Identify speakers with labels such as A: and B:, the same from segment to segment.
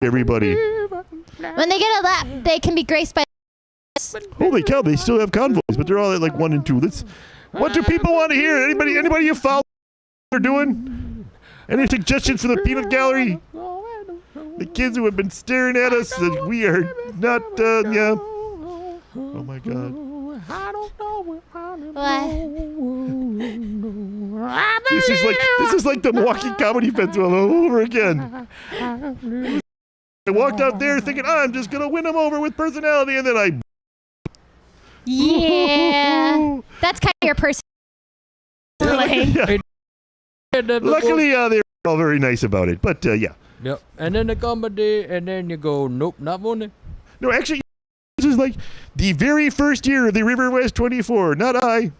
A: everybody.
B: When they get a lap, they can be graced by.
A: Holy cow, they still have convoys, but they're all at like 1 and 2. What do people want to hear? Anybody you follow what they're doing? Any suggestions for the peanut gallery? The kids who have been staring at us, that we are not, yeah. Oh my God.
B: What?
A: This is like the Milwaukee Comedy Festival all over again. I walked out there thinking, I'm just gonna win them over with personality, and then I.
B: Yeah, that's kind of your personality.
A: Yeah. Luckily, they were all very nice about it, but yeah.
C: Yep. And then the comedy, and then you go, nope, not one.
A: No, actually, this is like the very first year of the River West 24. Not I.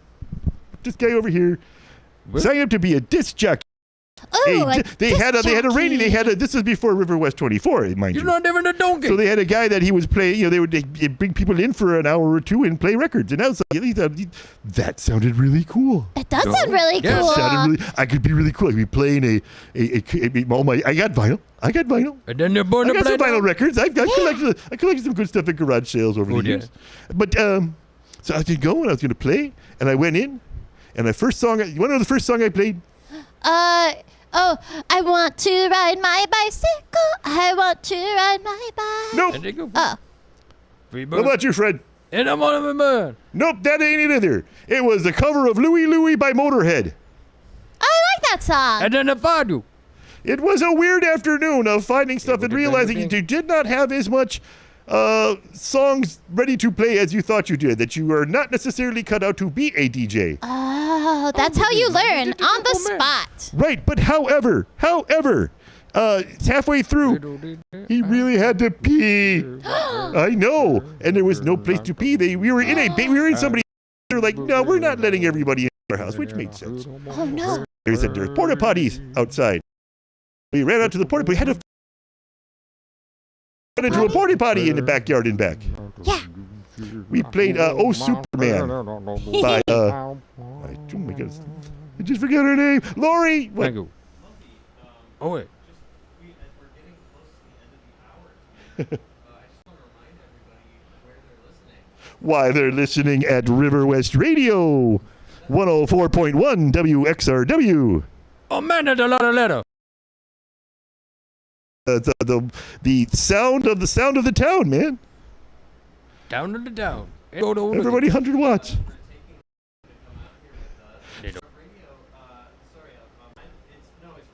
A: This guy over here signed up to be a disc jockey.
B: Oh,
A: This is before River West 24, mind you.
C: You're not even a donkey.
A: So they had a guy that he was playing, they'd bring people in for an hour or two and play records. And I was like, that sounded really cool.
B: It does sound really cool.
A: I could be really cool. I could be playing I got vinyl.
C: And then you're born
A: I
C: to
A: got
C: play
A: some vinyl records. I collected some good stuff at garage sales over the years. But, so I was going to go and I was going to play. And I went in. And the first song, you want to know the first song I played?
B: I want to ride my bicycle. I want to ride my bike.
A: Nope.
C: And they go,
B: Oh.
A: What about you, Fred?
C: And I'm on a man.
A: Nope, that ain't it either. It was the cover of Louie Louie by Motorhead.
B: I like that song.
C: And then the Fadu.
A: It was a weird afternoon of finding stuff and realizing you did not have as much songs ready to play as you thought you did, that you are not necessarily cut out to be a DJ.
B: Oh, that's how you learn, on the spot.
A: Right, but however, it's halfway through, he really had to pee. I know, and there was no place to pee. We were in somebody. They're like, no, we're not letting everybody in our house, which made sense.
B: Oh no.
A: They said there's porta potties outside. We ran out to the porta potty. We had to run into a porta potty in the backyard and back.
B: Yeah.
A: We played Oh Superman by oh my goodness, I just forgot her name. Lori. What?
C: Thank you. Oh wait.
D: We're getting close to the end of the hour. I just want to remind everybody where they're listening.
A: Why, they're listening at River West Radio, 104.1 WXRW.
C: Oh man, that's a lot of letter.
A: The sound of the town, man.
C: Down to the down.
A: Everybody 100 watts.
D: Radio, it's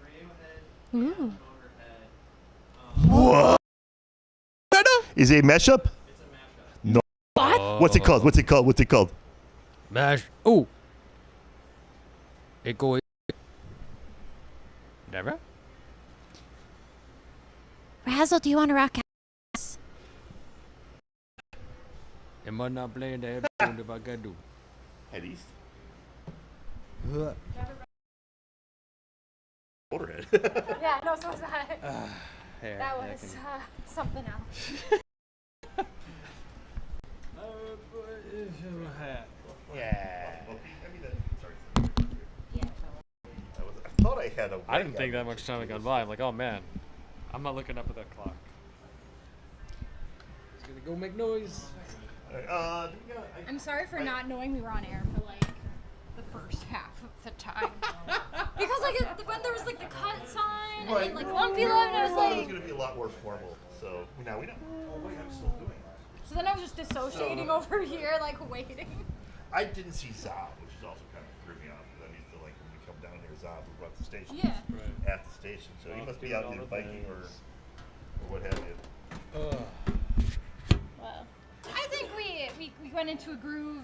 D: Radiohead,
B: Ooh.
D: Motorhead.
A: What? Is it a mashup?
D: It's a mashup.
A: No.
B: What?
A: What's it called?
C: Mash. Oh. Echo. Never.
B: Razzle, do you want to rock out?
C: Am I not playing the episode if I can do?
A: Head east. Motorhead.
B: Yeah, no, so was that.
C: That
B: was something else.
C: Yeah.
A: I thought I had a.
E: I didn't think that much time had gone by. I'm like, oh man, I'm not looking up at that clock.
C: It's gonna go make noise.
F: I'm sorry for not knowing we were on air for like the first half of the time. Because like when there was like the cut sign and then like Lumpy Love, and I was like,
A: going to be a lot more formal. So now we know. Oh wait, I'm still doing it.
F: so then I was just dissociating over here, like waiting.
A: I didn't see Zob, which is also kind of threw me off. Because I need to like when we come down here, Zob who runs the station.
F: Yeah.
A: At the station, so he must be out in biking or what have you.
F: Well, I think we went into a groove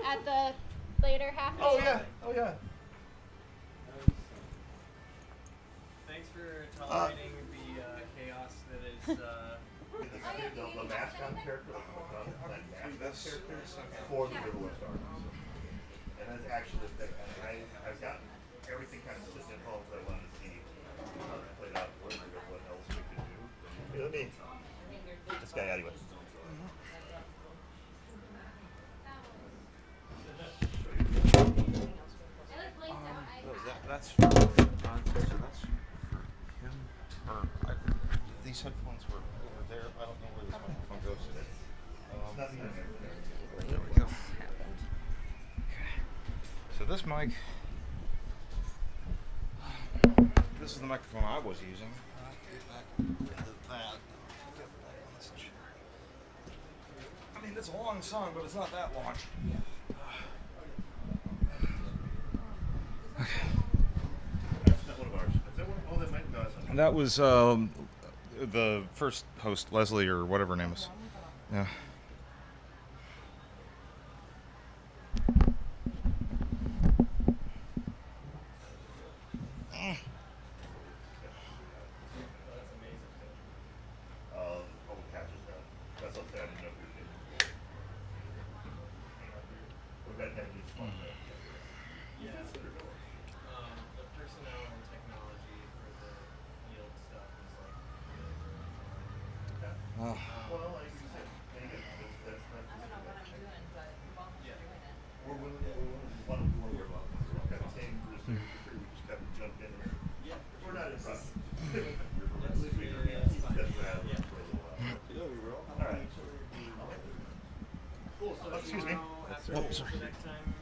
F: at the later half of the show.
A: Oh yeah.
D: Thanks for tolerating the chaos that is.
A: The mascot character, for the River West Army. And that's actually the thing. I've gotten everything kind of sitting at home because I wanted to see how it played out, what else we could do. Hey, let me get this guy out of here.
G: That's for him, or these headphones were over there. I don't know where this microphone goes today.
H: There we go.
G: So this mic, this is the microphone I was using. I mean, it's a long song, but it's not that long.
A: That's not one of ours. Is that one? Oh, that might. No, that's not.
G: That was the first host, Leslie, or whatever her name is. Yeah.
A: Public catches now. That's what I didn't know if you did. We've got that needs fun there.
D: Yeah. The personnel and technology for the field stuff is like really, really hard.
G: Oh.
A: Well, like you said, dang it, that's not. I don't know what I'm doing, but we're doing it. We're willing to work. We've got the same group, so we just got to jump in there.
D: Yeah.
A: We're not in front. At least we can keep that rattle for a little while. All right. Cool. So excuse me.
G: Oh, sorry.
D: Next time.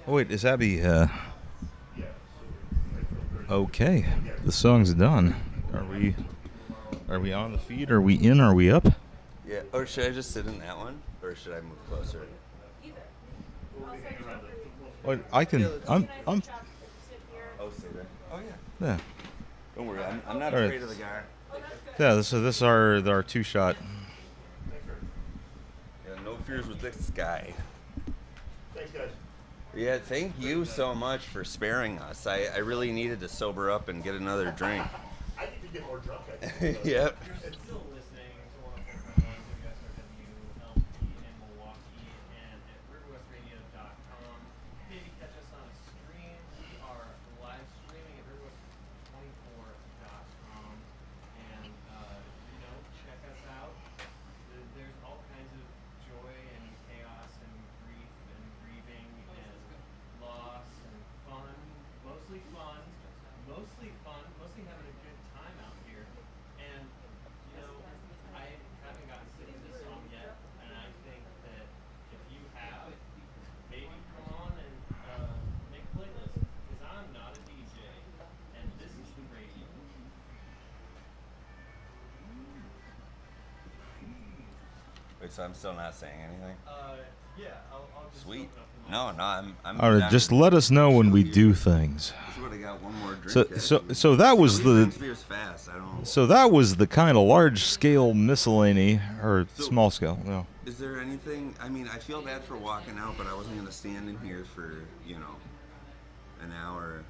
G: Oh wait, is Abby? Okay, the song's done. Are we on the feed? Are we in? Are we up?
H: Yeah. Or should I just sit in that one, or should I move closer?
G: What I can. I'm.
H: Oh, sit there. Oh yeah.
G: Yeah.
H: Don't worry. I'm not
G: All right.
H: afraid of the guy.
G: Yeah. So this is our two shot.
H: Yeah, no fears with this guy.
A: Thanks, guys.
H: Yeah, thank you so much for sparing us. I really needed to sober up and get another drink.
A: I need to get more drunk. I think.
H: Yep.
D: You're still listening to 104.1 WSRW LP in Milwaukee and at riverwestradio.com. Maybe catch us on a stream. We are live streaming at riverwest24.com. And, check us out. There's all kinds of joy and chaos and grief and grieving and loss and fun. Mostly fun. Mostly having a good time out here. And, I haven't gotten sick of this song yet. And I think that if you have, maybe come on and make a playlist. Because I'm not a DJ. And this is the radio.
H: Wait, so I'm still not saying anything?
D: Yeah, I'll just
H: Sweet.
D: open up the
H: No, I'm.
G: All right.
H: down
G: Just
H: to
G: let us know when we
H: chill
G: do
H: here.
G: things.
H: This would have got one more drink.
G: So
H: actually.
G: so that was
H: Somebody
G: the.
H: drinks beers fast. I don't.
G: So that was the kind of large scale miscellany or
H: So-
G: small scale. No.
H: Is there anything? I mean, I feel bad for walking out, but I wasn't gonna stand in here for an hour.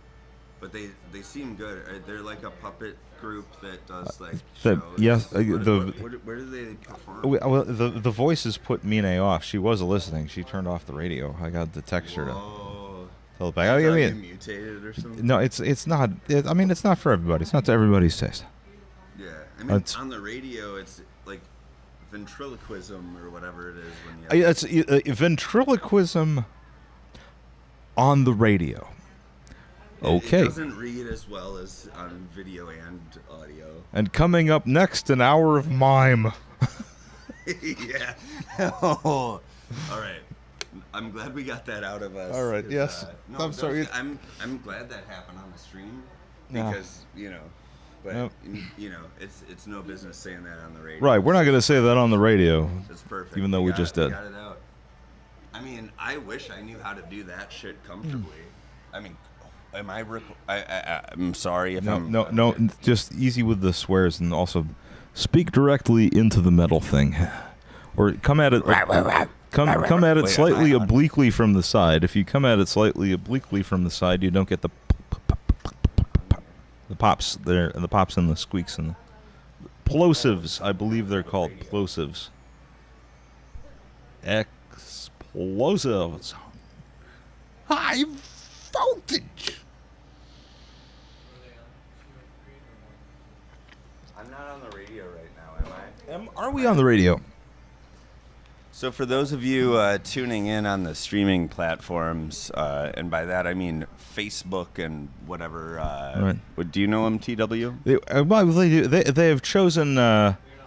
H: But they seem good. They're like a puppet group that does like
G: that-
H: shows.
G: yes,
H: Where
G: the-
H: where do they perform?
G: Well, the voices put Mine off. She was listening. She turned off the radio. I got the texture to
H: Whoa.
G: tell it back.
H: I
G: I
H: thought
G: mean,
H: you mutated or something.
G: no, it's not. I mean, it's not for everybody. It's not to everybody's taste.
H: Yeah, I mean,
G: It's-
H: on the radio, it's like ventriloquism or whatever it is when you.
G: It's ventriloquism on the radio. Okay.
H: It doesn't read as well as on video and audio.
G: And coming up next, an hour of mime.
H: Yeah. Oh. All right. I'm glad we got that out of us.
G: All right,
H: 'cause,
G: yes.
H: no,
G: I'm sorry.
H: I'm glad that happened on the stream
G: Yeah.
H: because but
G: Yep.
H: it's no business saying that on the radio.
G: Right, we're not going to say that on the radio.
H: It's perfect.
G: even though we
H: got
G: just
H: it,
G: did.
H: Got it out. I mean, I wish I knew how to do that shit comfortably. I mean, am I? I'm sorry if I'm.
G: No, just easy with the swears and also speak directly into the metal thing, or come at it. Come at it slightly obliquely from the side. If you come at it slightly obliquely from the side, you don't get the pops there, and the pops and the squeaks and the plosives. I believe they're called plosives. Explosives. High voltage.
H: I'm not on the radio right now, am I?
G: Are we on the radio?
H: So for those of you tuning in on the streaming platforms, and by that I mean Facebook and whatever.
G: Right.
H: Do you know them, TW?
G: They have chosen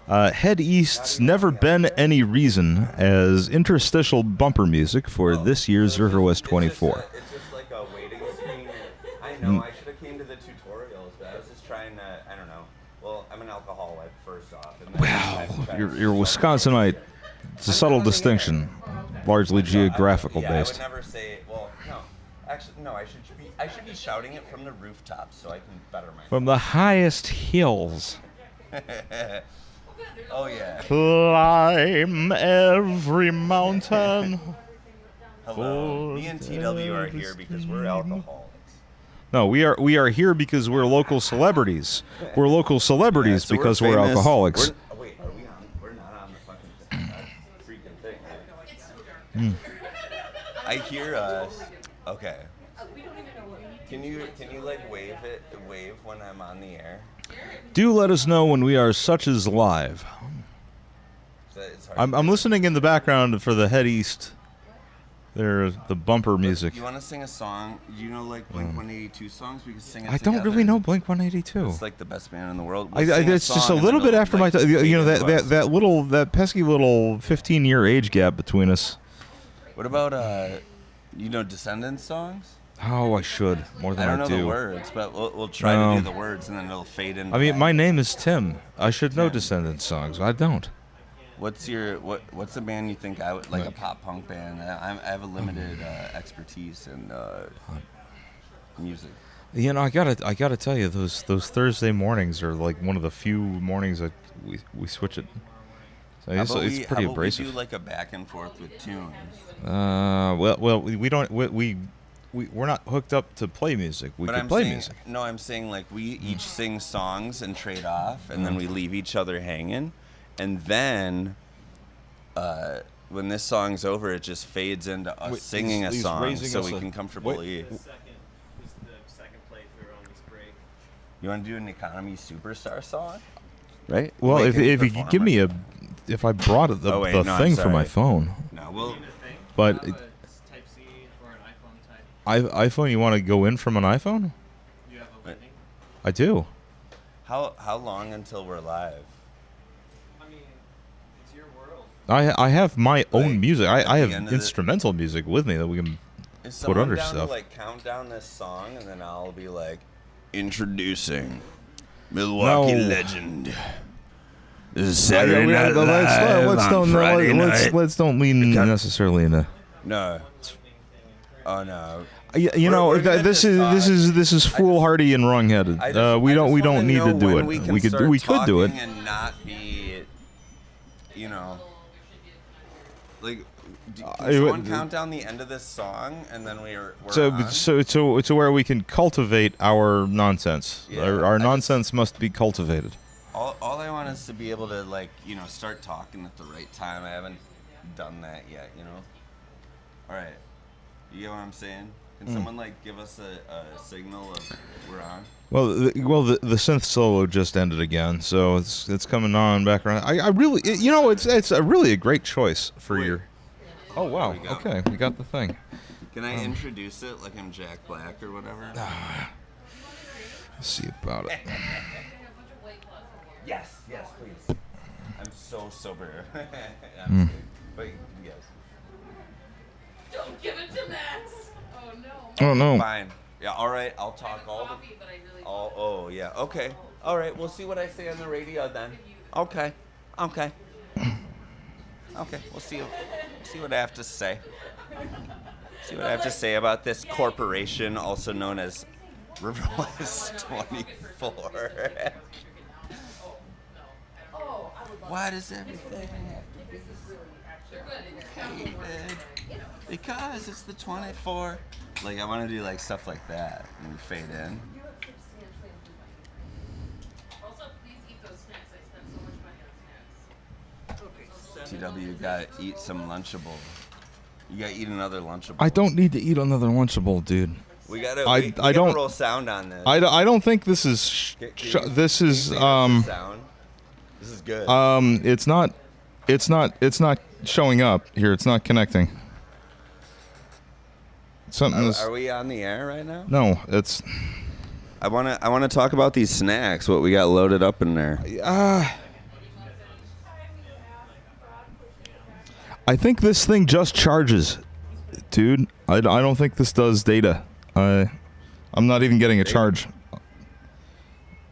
G: Head East's Never Been Any Reason as interstitial bumper music for this year's River West 24.
H: It's just like a waiting screen. I know, I should have came to the tutorials, but I was just trying to, I don't know. Well, I'm an alcoholic, first off. And then
G: Well, you're Wisconsinite. It's a subtle distinction, largely geographical
H: yeah,
G: based.
H: I would never say, well, no. Actually, no, I should be shouting it from the rooftops so I can better myself.
G: From the highest hills.
H: Oh, yeah.
G: Climb every mountain.
H: Hello. Me and TW are here because we're alcoholics.
G: No, we are here because we're local celebrities. We're local celebrities
H: So
G: because we're
H: famous.
G: alcoholics.
H: Wait, are we on? We're not on the fucking freaking thing. Right? I hear us. Okay. Can you like wave when I'm on the air?
G: Do let us know when we are such as live.
H: It's hard
G: I'm listening in the background for the Head East. There's the bumper music.
H: You want to sing a song? You know, like Blink 182 songs? We can sing it
G: I don't
H: together.
G: really know Blink 182.
H: It's like the best band in the world.
G: It's just a little bit after my time. You know that pesky little 15-year age gap between us.
H: What about Descendants songs?
G: Oh, I should more than
H: I don't know
G: do.
H: the words, but we'll try to do the words, and then it'll fade in.
G: I mean, my name is Tim. I should know Descendants songs. I don't.
H: What's the band you think I would like? A pop punk band? I have a limited expertise in music.
G: You know, I gotta tell you, those Thursday mornings are like one of the few mornings that we switch it. So it's pretty abrasive.
H: We do like a back and forth with tunes.
G: Well, we don't. We're not hooked up to play music. We can play music.
H: No, I'm saying like we each sing songs and trade off, and then we leave each other hanging, and then when this song's over, it just fades into us singing a song, so we can comfortably.
D: This is the second playthrough on this break.
H: You want to do an Economy Superstar song? Right?
G: Well,
H: Make it
G: if you could give me if I brought the thing for my phone.
H: No, well,
G: but
D: Type C or an iPhone type.
G: iPhone, you want to go in from an iPhone?
D: You have a lightning?
G: I do.
H: how long until we're live?
D: I mean, it's your world.
G: I have my own
H: Like,
G: music.
H: at
G: I
H: the
G: have
H: end of
G: instrumental music with me that we can
H: Is
G: put under
H: someone down
G: stuff.
H: to like count down this song, and then I'll be like, introducing Milwaukee
G: No.
H: legend. This is Saturday Night Live
G: let's
H: on
G: don't
H: Friday night.
G: let's don't lean necessarily into.
H: No. Oh no.
G: You know,
H: We're gonna
G: this
H: just
G: is foolhardy and wrongheaded. We don't need to do it. We could do it.
H: And not be, you know, like. Can someone count down the end of this song, and then we're on?
G: So where we can cultivate our nonsense.
H: Yeah,
G: Our nonsense must be cultivated.
H: All I want is to be able to, like, you know, start talking at the right time. I haven't done that yet, you know. All right, you get what I'm saying? Can someone like give us a signal of we're on?
G: Well, the synth solo just ended again, so it's coming on back around. I really, it's a really a great choice for your. Oh wow!
H: There we go.
G: Okay, we got the thing.
H: Can I introduce it like I'm Jack Black or whatever?
G: Let's see about it.
H: Yes, please. I'm so sober. I'm kidding. But yes.
F: Don't give it to Max. Oh no.
G: Oh no!
H: Fine. Yeah. All right. I'll talk all the. Oh yeah. Okay. All right. We'll see what I say on the radio then. Okay. Okay. We'll see what I have to say. See what I have to say about this corporation, also known as River West 24. Why does everything have to be hated? Because it's the 24. Like, I want to do like stuff like that and fade in.
F: Also, please eat those snacks. I spent so much money on snacks.
H: TW, you gotta eat some Lunchable. You gotta eat another Lunchable.
G: I don't need to eat another Lunchable, dude.
H: We gotta.
G: I
H: we gotta
G: don't-
H: roll sound on this.
G: I don't think this is.
H: Can you
G: This is
H: sing us the sound? This is good.
G: It's not It's not showing up here. It's not connecting. Something is.
H: Are we on the air right now?
G: No, it's.
H: I wanna talk about these snacks. What we got loaded up in there?
G: I think this thing just charges, dude. I don't think this does data. I'm not even getting a charge.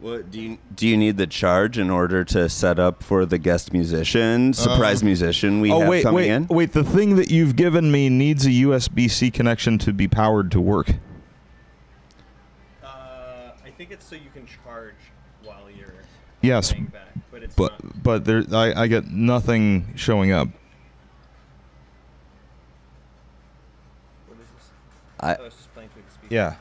H: What do you need the charge in order to set up for the guest musician, surprise musician we have coming in?
G: Wait, the thing that you've given me needs a USB-C connection to be powered to work.
D: I think it's so you can charge while you're
G: Yes,
D: playing back, but it's
G: but
D: not.
G: but there I get nothing showing up.
D: What is this?
H: I
D: Oh, it's just playing through the speaker.
G: Yeah.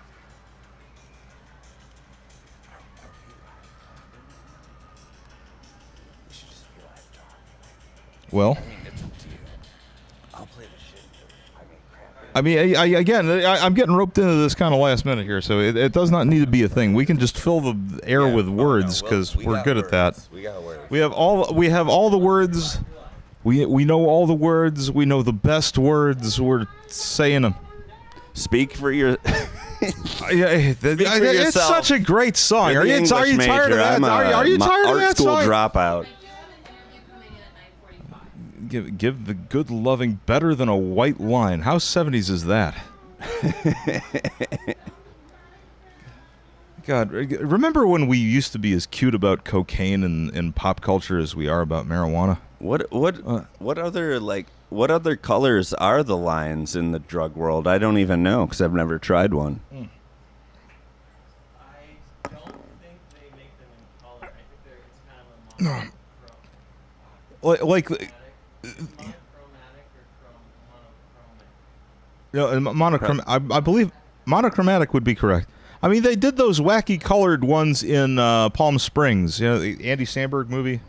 G: Well,
H: I'll play the shit.
G: I mean, I'm getting roped into this kind of last minute here, so it does not need to be a thing. We can just fill the air with words because we're good at that.
H: We got words.
G: We have all the words. We know all the words. We know the best words. We're saying them.
H: Speak for your.
G: It's
H: yourself.
G: such a great song.
H: You're
G: Are
H: the
G: you
H: English
G: tired of
H: major.
G: that?
H: I'm
G: Are you tired of
H: art
G: that
H: school
G: song?
H: dropout.
G: Give the good loving better than a white line. How 70s is that? God, remember when we used to be as cute about cocaine and pop culture as we are about marijuana?
H: What other colors are the lines in the drug world? I don't even know because I've never tried one.
D: I don't think they make them in color. I think it's kind of a
G: Like
D: monochromatic or monochromic.
G: monochrome. I believe monochromatic would be correct. I mean, they did those wacky colored ones in Palm Springs. You know, the Andy Samberg movie.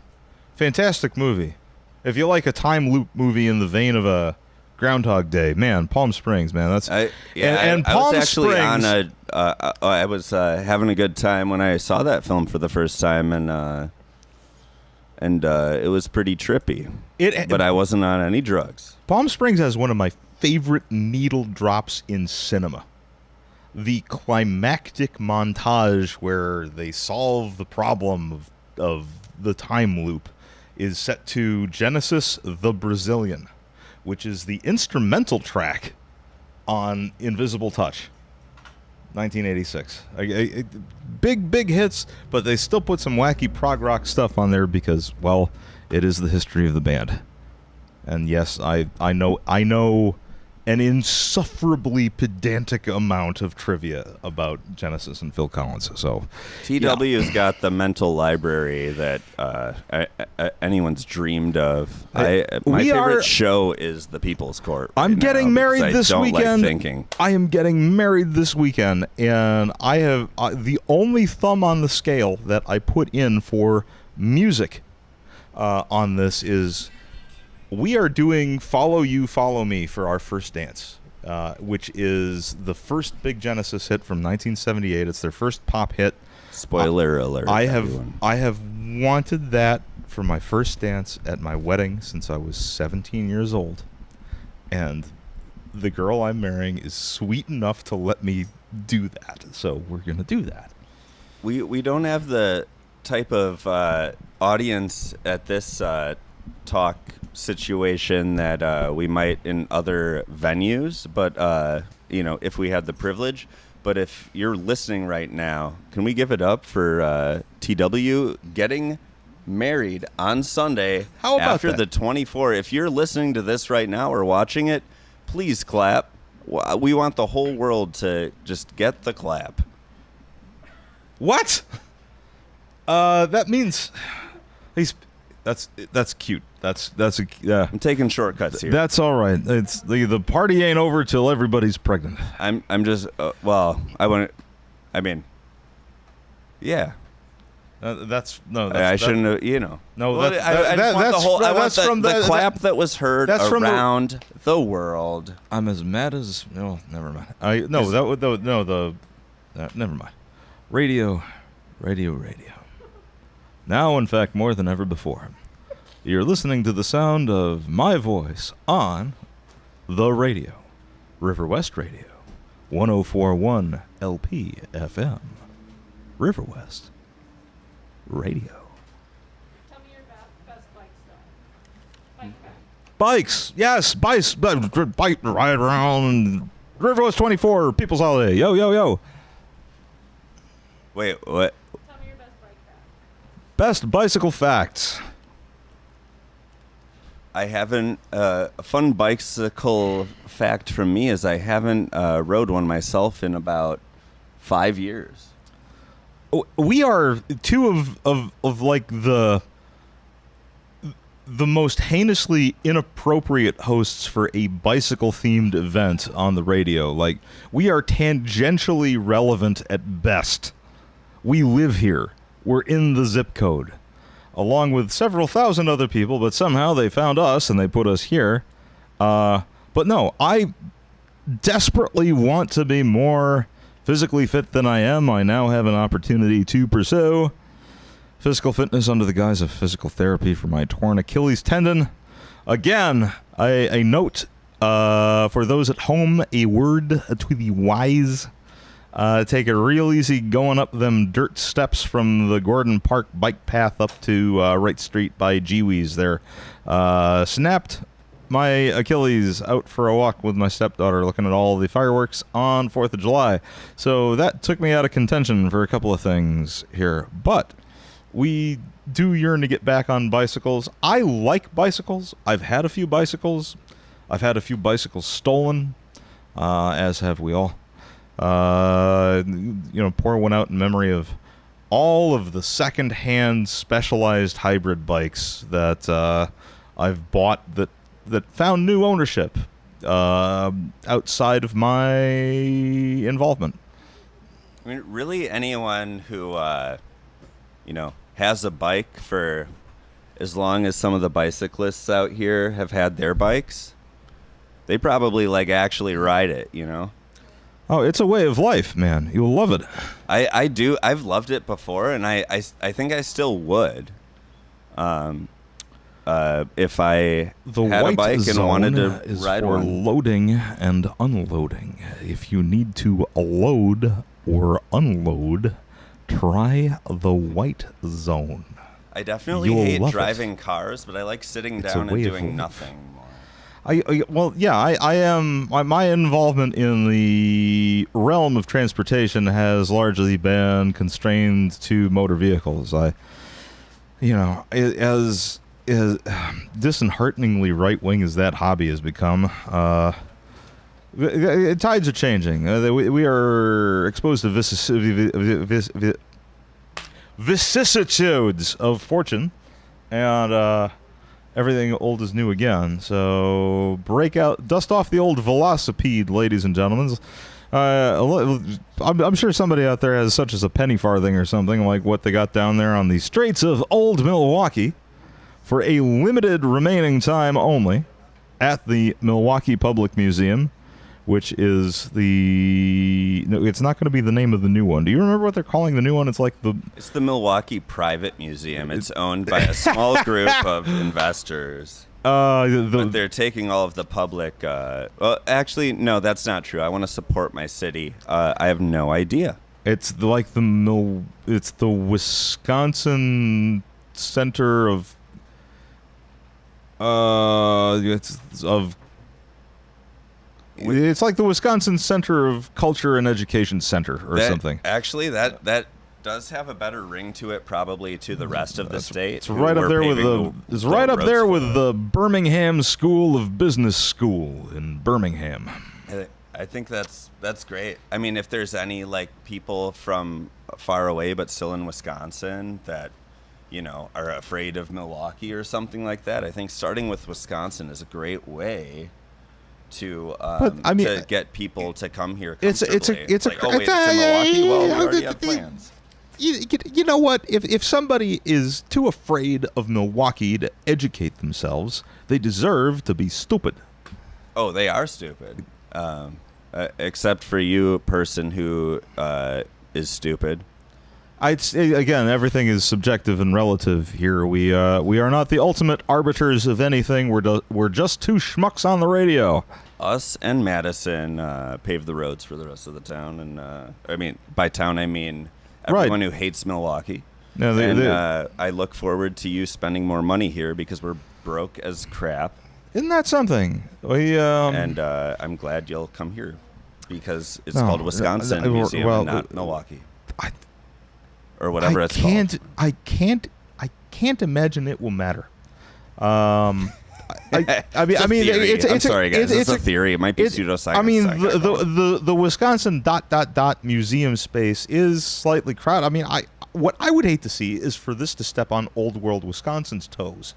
G: Fantastic movie. If you like a time loop movie in the vein of a Groundhog Day, man, Palm Springs, man, that's
H: I
G: Palm
H: was actually
G: Springs,
H: on I was having a good time when I saw that film for the first time, and it was pretty trippy. But I wasn't on any drugs.
G: Palm Springs has one of my favorite needle drops in cinema. The climactic montage where they solve the problem of the time loop is set to Genesis The Brazilian, which is the instrumental track on Invisible Touch, 1986. Big hits, but they still put some wacky prog rock stuff on there because, well, it is the history of the band. And yes, I know an insufferably pedantic amount of trivia about Genesis and Phil Collins. So
H: TW's got the mental library that anyone's dreamed of. My favorite show is The People's Court.
G: I'm getting married this weekend.
H: Like thinking.
G: I am getting married this weekend, and I have the only thumb on the scale that I put in for music on this is we are doing Follow You, Follow Me for our first dance, which is the first big Genesis hit from 1978. It's their first pop hit.
H: Spoiler alert.
G: I have wanted that for my first dance at my wedding since I was 17 years old. And the girl I'm marrying is sweet enough to let me do that. So we're going to do that.
H: We don't have the type of audience at this talk situation that we might in other venues, but if we had the privilege. But if you're listening right now, can we give it up for TW getting married on Sunday?
G: How about
H: after
G: that?
H: the 24? If you're listening to this right now or watching it, please clap. We want the whole world to just get the clap.
G: What? That means that's cute. That's
H: I'm taking shortcuts here.
G: That's all right. It's the party ain't over till everybody's pregnant.
H: I'm just yeah.
G: I
H: shouldn't have,
G: No,
H: well, I just want the whole. I want the clap that was heard around the world.
G: I'm as mad as never mind. Never mind. Radio. Now, in fact, more than ever before. You're listening to the sound of my voice on the radio. River West Radio, 104.1 LP FM. River West Radio.
F: Tell me your best bike stuff. Bike pack.
G: Bikes, yes, bike ride around. River West 24, People's Holiday. Yo, yo, yo.
H: Wait, what?
F: Tell me your best bike pack.
G: Best bicycle facts.
H: I haven't. A fun bicycle fact from me is I haven't rode one myself in about 5 years.
G: We are two of like the most heinously inappropriate hosts for a bicycle themed event on the radio. Like, we are tangentially relevant at best. We live here. We're in the zip code, along with several thousand other people, but somehow they found us and they put us here. But no, I desperately want to be more physically fit than I am. I now have an opportunity to pursue physical fitness under the guise of physical therapy for my torn Achilles tendon. Again, a note for those at home, a word to the wise. Take it real easy going up them dirt steps from the Gordon Park bike path up to Wright Street by Geewees there. Snapped my Achilles out for a walk with my stepdaughter looking at all the fireworks on 4th of July. So that took me out of contention for a couple of things here. But we do yearn to get back on bicycles. I like bicycles. I've had a few bicycles. I've had a few bicycles stolen, as have we all. Pour one out in memory of all of the second-hand specialized hybrid bikes that I've bought that found new ownership outside of my involvement.
H: I mean, really, anyone who has a bike for as long as some of the bicyclists out here have had their bikes, they probably actually ride it,
G: Oh, it's a way of life, man. You'll love it.
H: I do. I've loved it before, and I think I still would. If I had a bike and wanted to ride
G: for
H: one.
G: Loading and unloading. If you need to load or unload, try the white zone.
H: I definitely
G: You'll
H: hate
G: love
H: driving cars, but I like sitting
G: It's
H: down
G: a
H: and
G: way of
H: doing
G: life.
H: nothing more.
G: I am. My involvement in the realm of transportation has largely been constrained to motor vehicles. As dishearteningly right-wing as that hobby has become, tides are changing. We are exposed to vicissitudes of fortune, and everything old is new again. So dust off the old velocipede, ladies and gentlemen. I'm sure somebody out there has such as a penny farthing or something like what they got down there on the streets of Old Milwaukee for a limited remaining time only at the Milwaukee Public Museum, which is it's not going to be the name of the new one. Do you remember what they're calling the new one? It's the
H: Milwaukee Private Museum. It's owned by a small group of investors. But they're taking all of the public. Well, actually, no, that's not true. I want to support my city. I have no idea.
G: It's the Wisconsin Center of It's like the Wisconsin Center of Culture and Education Center or something.
H: Actually, that does have a better ring to it, probably to the rest of the state.
G: It's right up there with the Birmingham School of Business School in Birmingham.
H: I think that's great. I mean, if there's any people from far away but still in Wisconsin that are afraid of Milwaukee or something like that, I think starting with Wisconsin is a great way to to get people to come here comfortably. It's in Milwaukee? Well, we already have plans.
G: You know what? If somebody is too afraid of Milwaukee to educate themselves, they deserve to be stupid.
H: Oh, they are stupid. Except for you, person who is stupid.
G: I'd say, again, everything is subjective and relative here. We are not the ultimate arbiters of anything. We're just two schmucks on the radio.
H: Us and Madison pave the roads for the rest of the town, and I mean, by town I mean everyone who hates Milwaukee.
G: No,
H: I look forward to you spending more money here because we're broke as crap.
G: Isn't that something?
H: And I'm glad you'll come here because it's called Wisconsin Museum and not Milwaukee. Or whatever it's called.
G: I can't imagine it will matter. I'm
H: sorry, guys. It's a theory. It might be pseudoscience.
G: I mean, the Wisconsin ... museum space is slightly crowded. I mean, what I would hate to see is for this to step on Old World Wisconsin's toes.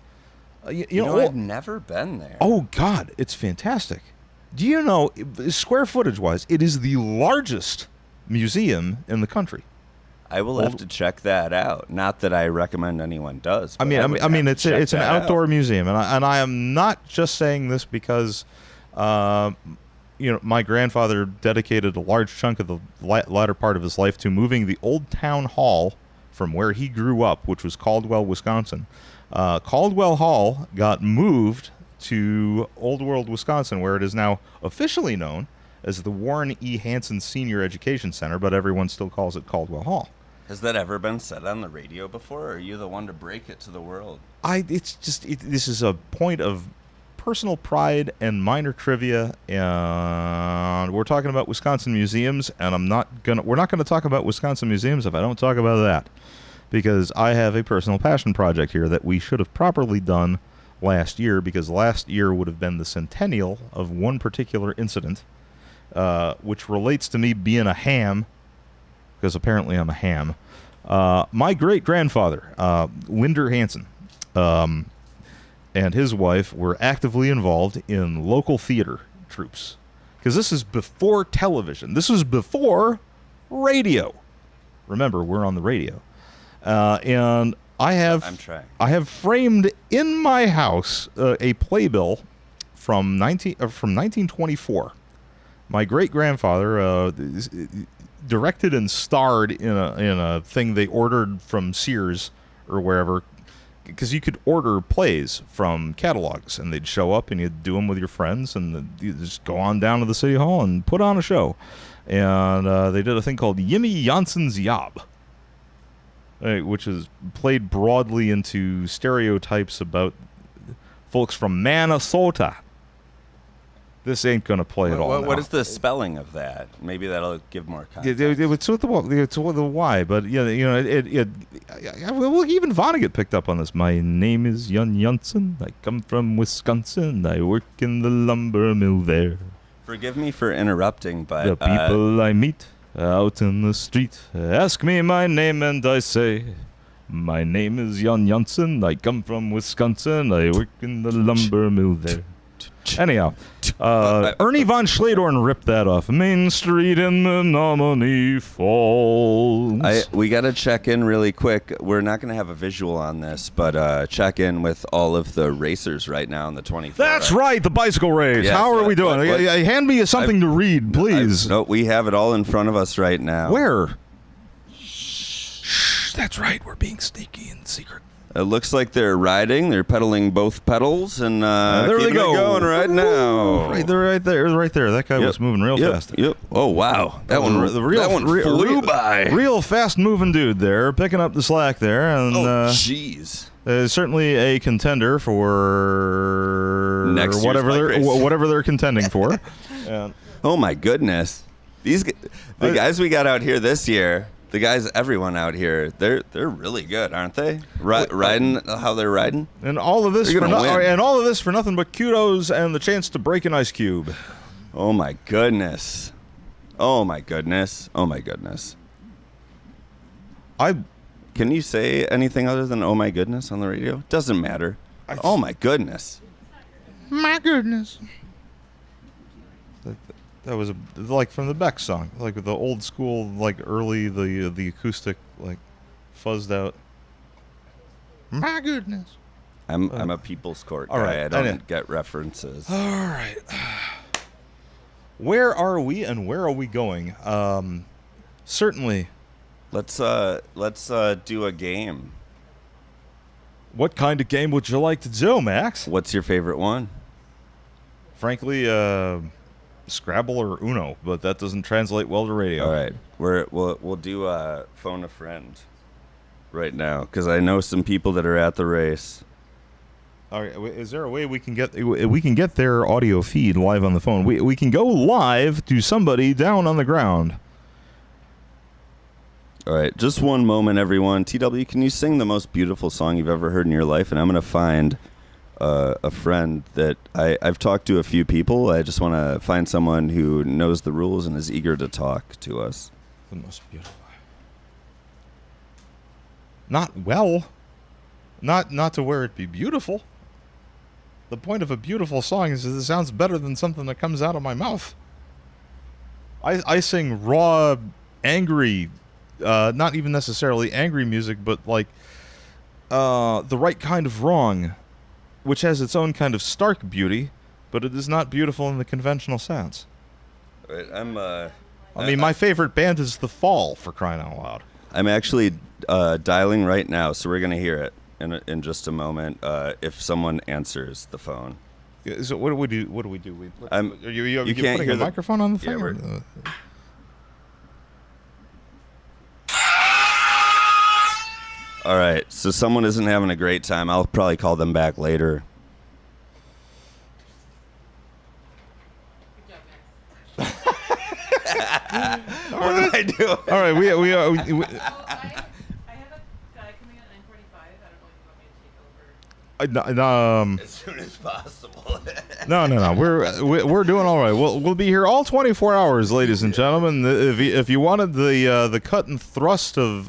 G: You know,
H: I've never been there.
G: Oh God, it's fantastic. Do you know, square footage wise, it is the largest museum in the country.
H: I will have to check that out. Not that I recommend anyone does.
G: I mean, it's an outdoor museum, and I am not just saying this because, my grandfather dedicated a large chunk of the latter part of his life to moving the old town hall from where he grew up, which was Caldwell, Wisconsin. Caldwell Hall got moved to Old World, Wisconsin, where it is now officially known as the Warren E. Hansen Senior Education Center, but everyone still calls it Caldwell Hall.
H: Has that ever been said on the radio before, or are you the one to break it to the world?
G: This is a point of personal pride and minor trivia, and we're talking about Wisconsin museums, and we're not gonna talk about Wisconsin museums if I don't talk about that, because I have a personal passion project here that we should have properly done last year, because last year would have been the centennial of one particular incident, which relates to me being a ham, because apparently I'm a ham. My great-grandfather, Linder Hansen, and his wife were actively involved in local theater troupes. Because this is before television. This was before radio. Remember, we're on the radio. And I have framed in my house a playbill from 1924. My great-grandfather directed and starred in a thing they ordered from Sears or wherever, because you could order plays from catalogs, and they'd show up, and you'd do them with your friends, and you'd just go on down to the city hall and put on a show. And they did a thing called Jimmy Janssen's Job, which is played broadly into stereotypes about folks from Minnesota. This ain't gonna play at all.
H: What is the spelling of that? Maybe that'll give more context.
G: It's with the Y, but well, even Vonnegut picked up on this. My name is Jan Janssen. I come from Wisconsin. I work in the lumber mill there.
H: Forgive me for interrupting, but
G: the people I meet out in the street ask me my name, and I say, my name is Jan Janssen. I come from Wisconsin. I work in the lumber mill there. Anyhow, Ernie von Schledorn ripped that off Main Street in the Menominee Falls.
H: We got to check in really quick. We're not going to have a visual on this, but check in with all of the racers right now in the 24.
G: That's right, the bicycle race.
H: Yes,
G: How are we doing? Hand me something to read, please.
H: No, we have it all in front of us right now.
G: Where? Shh, that's right. We're being sneaky and secret.
H: It looks like they're riding. They're pedaling both pedals, and
G: there they go.
H: Going right now.
G: They're right there. That guy was moving real fast.
H: Yep. Oh wow, that one flew by.
G: Real fast moving dude there, picking up the slack there, and
H: jeez.
G: Certainly a contender for
H: next
G: whatever they're contending for.
H: Oh my goodness, the guys we got out here this year. The guys, everyone out here, they're really good, aren't they? Riding how they're riding,
G: and all of this for nothing but kudos and the chance to break an ice cube.
H: Oh my goodness! Oh my goodness! Oh my goodness! Can you say anything other than "oh my goodness" on the radio? Doesn't matter. Oh my goodness!
G: My goodness! That was like from the Beck song, like the old school, like early the acoustic, like fuzzed out. My goodness.
H: I'm a People's Court guy. Right, I don't get references.
G: All right. Where are we and where are we going? Certainly,
H: Let's do a game.
G: What kind of game would you like to do, Max?
H: What's your favorite one?
G: Frankly, Scrabble or Uno, but that doesn't translate well to radio.
H: All right, we'll do phone a friend right now because I know some people that are at the race.
G: All right, is there a way we can get their audio feed live on the phone? We can go live to somebody down on the ground.
H: All right, just one moment, everyone. TW, can you sing the most beautiful song you've ever heard in your life? And I'm going to find a friend that I've talked to a few people. I just want to find someone who knows the rules and is eager to talk to us.
G: The most beautiful. Not to where it be beautiful. The point of a beautiful song is that it sounds better than something that comes out of my mouth. I sing raw, angry, not even necessarily angry music, but like the right kind of wrong, which has its own kind of stark beauty, but it is not beautiful in the conventional sense.
H: All right,
G: I mean, my favorite band is The Fall, for crying out loud.
H: I'm actually dialing right now, so we're going to hear it in just a moment if someone answers the phone.
G: So what do we do? Are you
H: can't
G: putting
H: hear
G: a microphone on the thing?
H: Yeah, all right, so someone isn't having a great time. I'll probably call them back later. What do I do?
G: All right, we
I: I have a guy coming at 9:45. I don't know if you want me to take over.
H: As soon as possible.
G: No. We're doing all right. We'll be here all 24 hours, ladies and gentlemen. If you wanted the cut and thrust of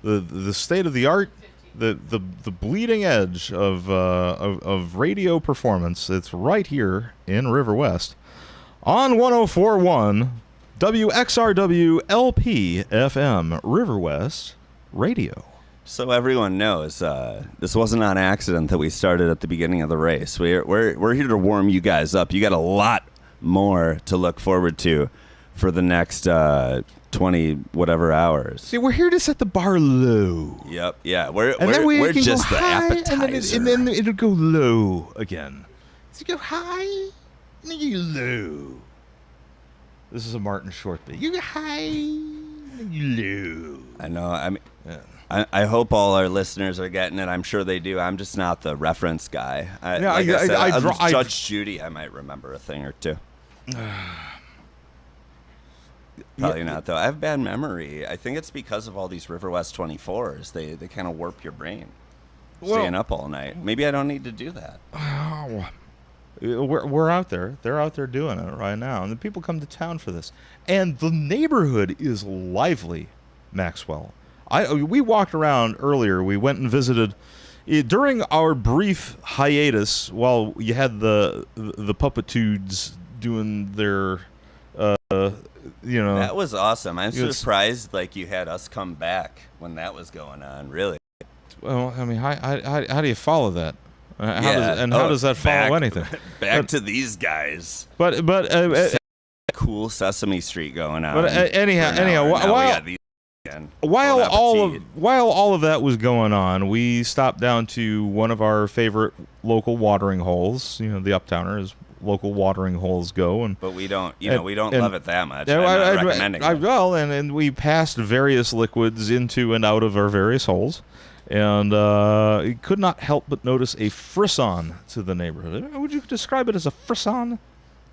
G: the state of the art, the bleeding edge of radio performance, it's right here in River West on 104.1 WXRW LP FM River West Radio.
H: So everyone knows this wasn't on accident that we started at the beginning of the race. We're here to warm you guys up. You got a lot more to look forward to for the next 20 whatever hours.
G: See, we're here to set the bar low.
H: Yep, yeah. We're
G: can
H: just
G: go
H: the
G: high,
H: appetizer.
G: and then it'll go low again. So you go high, and then you go low. This is a Martin Short bit. You go high, and then you low.
H: I know. I mean, I hope all our listeners are getting it. I'm sure they do. I'm just not the reference guy. Judge Judy, I might remember a thing or two. Probably not, though. I have bad memory. I think it's because of all these River West 24s. They kind of warp your brain. Staying up all night. Maybe I don't need to do that.
G: We're out there. They're out there doing it right now. And the people come to town for this. And the neighborhood is lively, Maxwell. We walked around earlier. We went and visited. During our brief hiatus, while you had the Puppitudes doing their...
H: that was awesome. I'm surprised you had us come back when that was going on, really.
G: Well, I mean, how do you follow that? How does that follow anything?
H: Back to these guys.
G: But
H: cool Sesame Street going on.
G: But anyhow, while all of that was going on, we stopped down to one of our favorite local watering holes. You know, the Uptowner, as local watering holes go,
H: but we don't love it that much. I'm not recommending it.
G: And we passed various liquids into and out of our various holes, and could not help but notice a frisson to the neighborhood. Would you describe it as a frisson?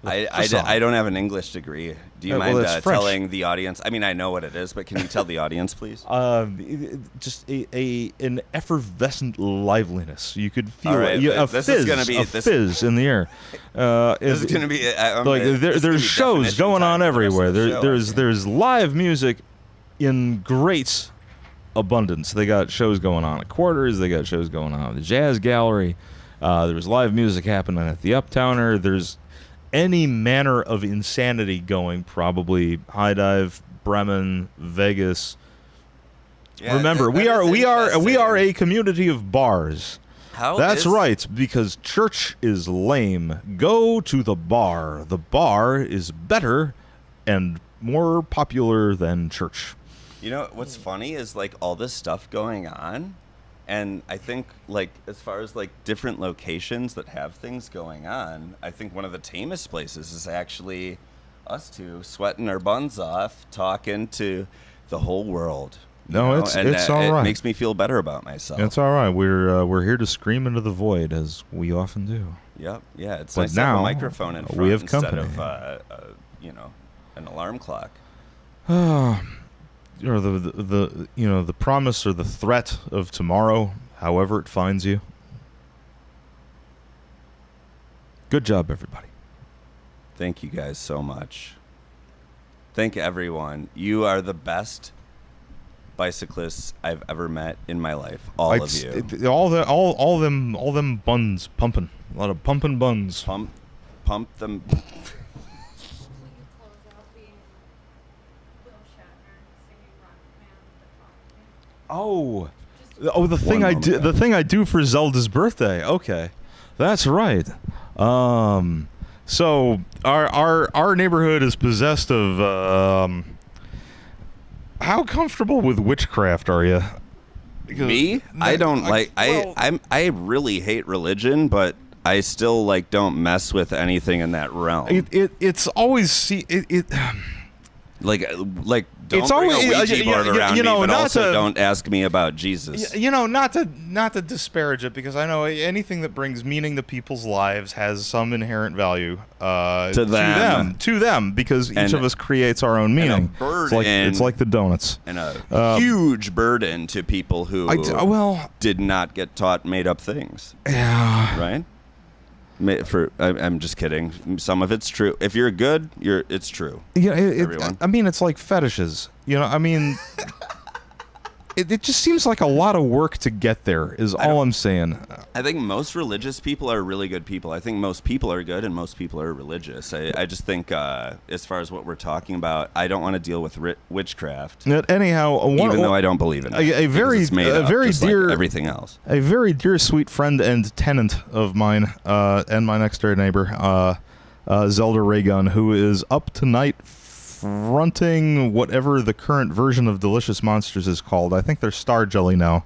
H: I don't have an English degree. Do you mind telling the audience? I mean, I know what it is, but can you tell the audience, please?
G: Just an effervescent liveliness. You could feel
H: a
G: fizz in the air.
H: This is going to be
G: there's shows going on everywhere. There's live music in great abundance. They got shows going on at Quarters. They got shows going on at the Jazz Gallery. There's live music happening at the Uptowner. There's any manner of insanity going, probably High Dive, Bremen, Vegas.
H: Yeah,
G: remember, we are a community of bars. That's right, because church is lame. Go to the bar. The bar is better and more popular than church.
H: You know what's funny is like all this stuff going on, and I think like as far as like different locations that have things going on, I think one of the tamest places is actually us two sweating our buns off, talking to the whole world.
G: No, it's all right.
H: It makes me feel better about myself.
G: It's all right. We're here to scream into the void as we often do.
H: Yep. Yeah. It's
G: But
H: nice to have
G: now,
H: a microphone in front
G: we have
H: instead
G: company.
H: of an alarm clock.
G: Or the promise or the threat of tomorrow, however it finds you. Good job, everybody.
H: Thank you guys so much. Thank everyone. You are the best bicyclists I've ever met in my life. All of you.
G: All them buns pumping. A lot of pumping buns.
H: Pump them.
G: Oh, the thing
H: One moment.
G: the thing I do for Zelda's birthday. Okay, that's right. So our neighborhood is possessed of. How comfortable with witchcraft are you? Because
H: Me? I don't like. I really hate religion, but I still like don't mess with anything in that realm.
G: It's always
H: like don't
G: it's
H: bring
G: always-
H: a Ouija board around
G: you know,
H: me, but
G: not
H: also
G: to-
H: don't ask me about Jesus.
G: not to disparage it, because I know anything that brings meaning to people's lives has some inherent value to them, because each
H: And-
G: of us creates our own meaning. It's like the donuts.
H: And a huge burden to people who did not get taught made up things.
G: Yeah.
H: Right? I'm just kidding. Some of it's true. If you're good, it's true.
G: Yeah,
H: Everyone.
G: I mean, it's like fetishes. I mean, it just seems like a lot of work to get there, is all I'm saying.
H: I think most religious people are really good people. I think most people are good and most people are religious. I just think, as far as what we're talking about, I don't want to deal with witchcraft.
G: Anyhow,
H: even though I don't believe in it.
G: a very
H: because it's made up,
G: very
H: just like
G: dear
H: everything else.
G: A very dear, sweet friend and tenant of mine, and my next door neighbor, Zelda Raygun, who is up tonight fronting whatever the current version of Delicious Monsters is called. I think they're Star Jelly now,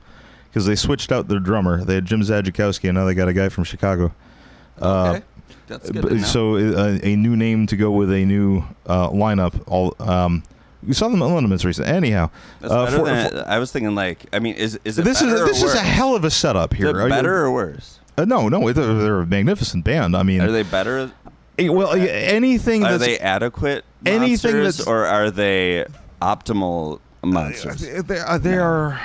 G: because they switched out their drummer. They had Jim Zadzikowski, and now they got a guy from Chicago.
H: Okay. That's good to know.
G: So a new name to go with a new lineup. We saw them at Lindeman's recently. Anyhow,
H: That's better than I was thinking. Like, I mean, is it
G: this
H: better or
G: this is
H: worse?
G: a hell of a setup here.
H: Is it better or worse?
G: No, they're a magnificent band. I mean,
H: Are they better?
G: well, anything
H: Are
G: that's
H: they adequate
G: anything
H: monsters,
G: that's-
H: or are they optimal monsters?
G: they are.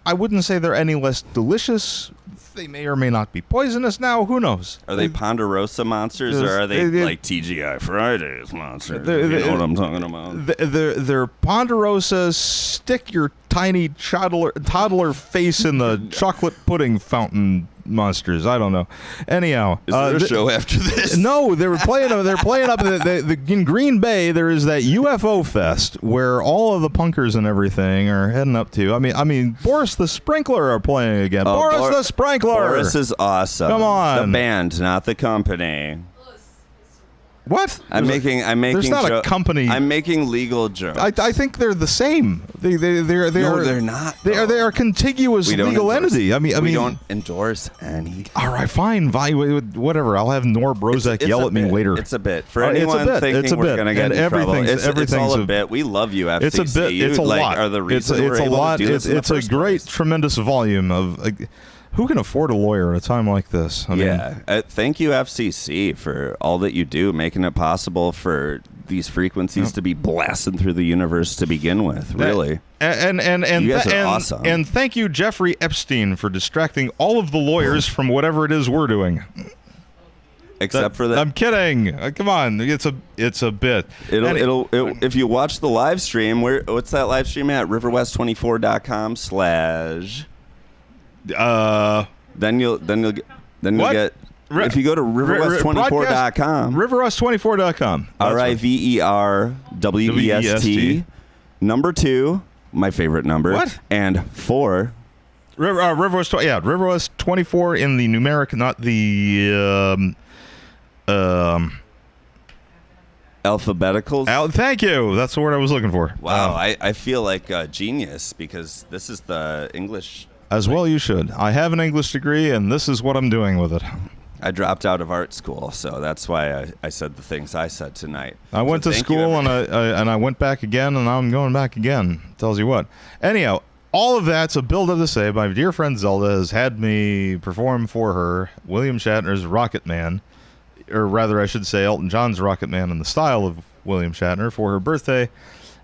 G: I wouldn't say they're any less delicious. They may or may not be poisonous. Now, who knows?
H: Are they Ponderosa monsters, or are they like TGI Fridays monsters? You know what I'm talking about?
G: They're Ponderosa. Stick your tiny toddler face in the chocolate pudding fountain monsters. I don't know. Anyhow,
H: Is there a show after this?
G: No, they're playing up in Green Bay. There is that UFO fest where all of the punkers and everything are heading up to. I mean, Boris the Sprinkler are playing again. Boris the Sprinkler.
H: Boris is awesome.
G: Come on.
H: The band, not the company.
G: What?
H: I'm making.
G: There's not a company.
H: I'm making legal jokes.
G: I think they're the same. They're
H: not.
G: They are a contiguous
H: We don't
G: legal
H: endorse-
G: entity. I mean,
H: we don't endorse any.
G: All right, fine. Whatever. I'll have Nora Brozak
H: It's
G: yell
H: a
G: at me
H: bit.
G: later.
H: It's a bit. For
G: It's a
H: anyone
G: bit.
H: thinking
G: It's a
H: we're
G: bit.
H: going to get
G: And
H: in trouble,
G: everything's
H: it's all
G: a-
H: a bit. We love you, FCC.
G: It's a bit. It's a lot.
H: Are the reason
G: it's
H: we're
G: a
H: able
G: lot.
H: to do this in the
G: It's a
H: first
G: great,
H: place.
G: tremendous volume of. Who can afford a lawyer at a time like this? I mean,
H: thank you, FCC, for all that you do, making it possible for these frequencies to be blasted through the universe to begin with. Really,
G: and
H: you guys are
G: and,
H: awesome.
G: And thank you, Jeffrey Epstein, for distracting all of the lawyers from whatever it is we're doing.
H: Except for that,
G: I'm kidding. Come on, it's a bit.
H: It'll if you watch the live stream. What's that live stream at? Riverwest24.com/ Then you'll get. If you go to riverwest24.com,
G: riverwest24.com,
H: RIVERWEST, number 2, my favorite number,
G: What?
H: and 4.
G: Riverwest, Riverwest 24 in the numeric, not the
H: Alphabeticals?
G: Thank you. That's the word I was looking for.
H: Wow, I feel like a genius because this is the English.
G: As well you should. I have an English degree, and this is what I'm doing with it.
H: I dropped out of art school, so that's why I said the things I said tonight.
G: I went to school, and I went back again, and now I'm going back again. Tells you what. Anyhow, all of that's a build-up to say my dear friend Zelda has had me perform for her William Shatner's Rocket Man, or rather I should say Elton John's Rocket Man in the style of William Shatner for her birthday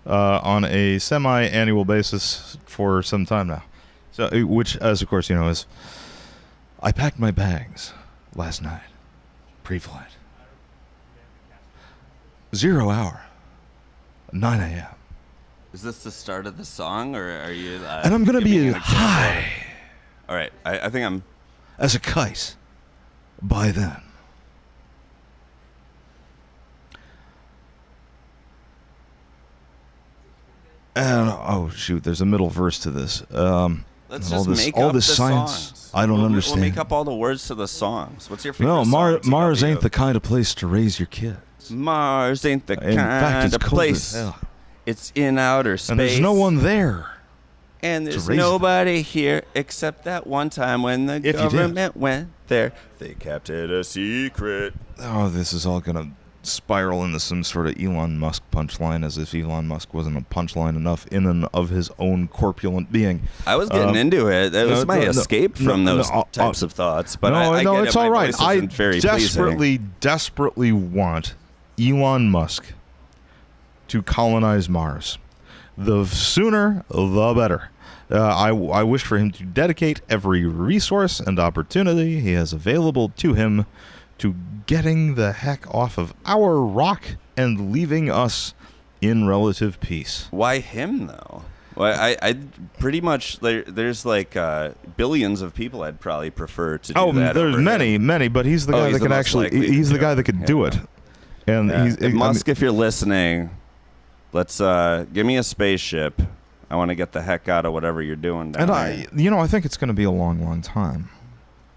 G: on a semi-annual basis for some time now. So, which, as of course you know, is I packed my bags last night, pre-flight. 0 hour, 9 a.m.
H: Is this the start of the song, or are you?
G: And I'm gonna be high.
H: All right, I think I'm
G: as a kite by then. And oh shoot, there's a middle verse to this.
H: Let's
G: all
H: just
G: this,
H: make
G: all
H: up
G: this
H: the
G: science.
H: songs.
G: I don't
H: We'll
G: understand.
H: make up all the words to the songs. What's your favorite
G: No,
H: song?
G: Mars
H: TW?
G: ain't the kind of place to raise your kids.
H: Mars ain't the
G: In fact,
H: kind
G: it's
H: of
G: cold as
H: place.
G: hell.
H: It's in outer space.
G: And there's no one there.
H: And there's
G: raise
H: nobody here except that one time when the
G: you did.
H: government went there. They kept it a secret.
G: Oh, this is all gonna spiral into some sort of Elon Musk punchline, as if Elon Musk wasn't a punchline enough in and of his own corpulent being.
H: I was getting into it. That was my escape from those
G: no,
H: types of thoughts. But
G: no,
H: I
G: no,
H: get
G: it's
H: it. My
G: all right.
H: voice
G: I
H: isn't very pleasing.
G: desperately want Elon Musk to colonize Mars. The sooner, the better. I wish for him to dedicate every resource and opportunity he has available to him to getting the heck off of our rock and leaving us in relative peace.
H: Why him, though? Well, I pretty much, there's like billions of people I'd probably prefer to do that.
G: There's
H: over
G: many,
H: him.
G: but he's the guy that can actually, he's the guy that could do it. And
H: Musk, if you're listening, let's give me a spaceship. I want to get the heck out of whatever you're doing down there.
G: I think it's going to be a long, long time.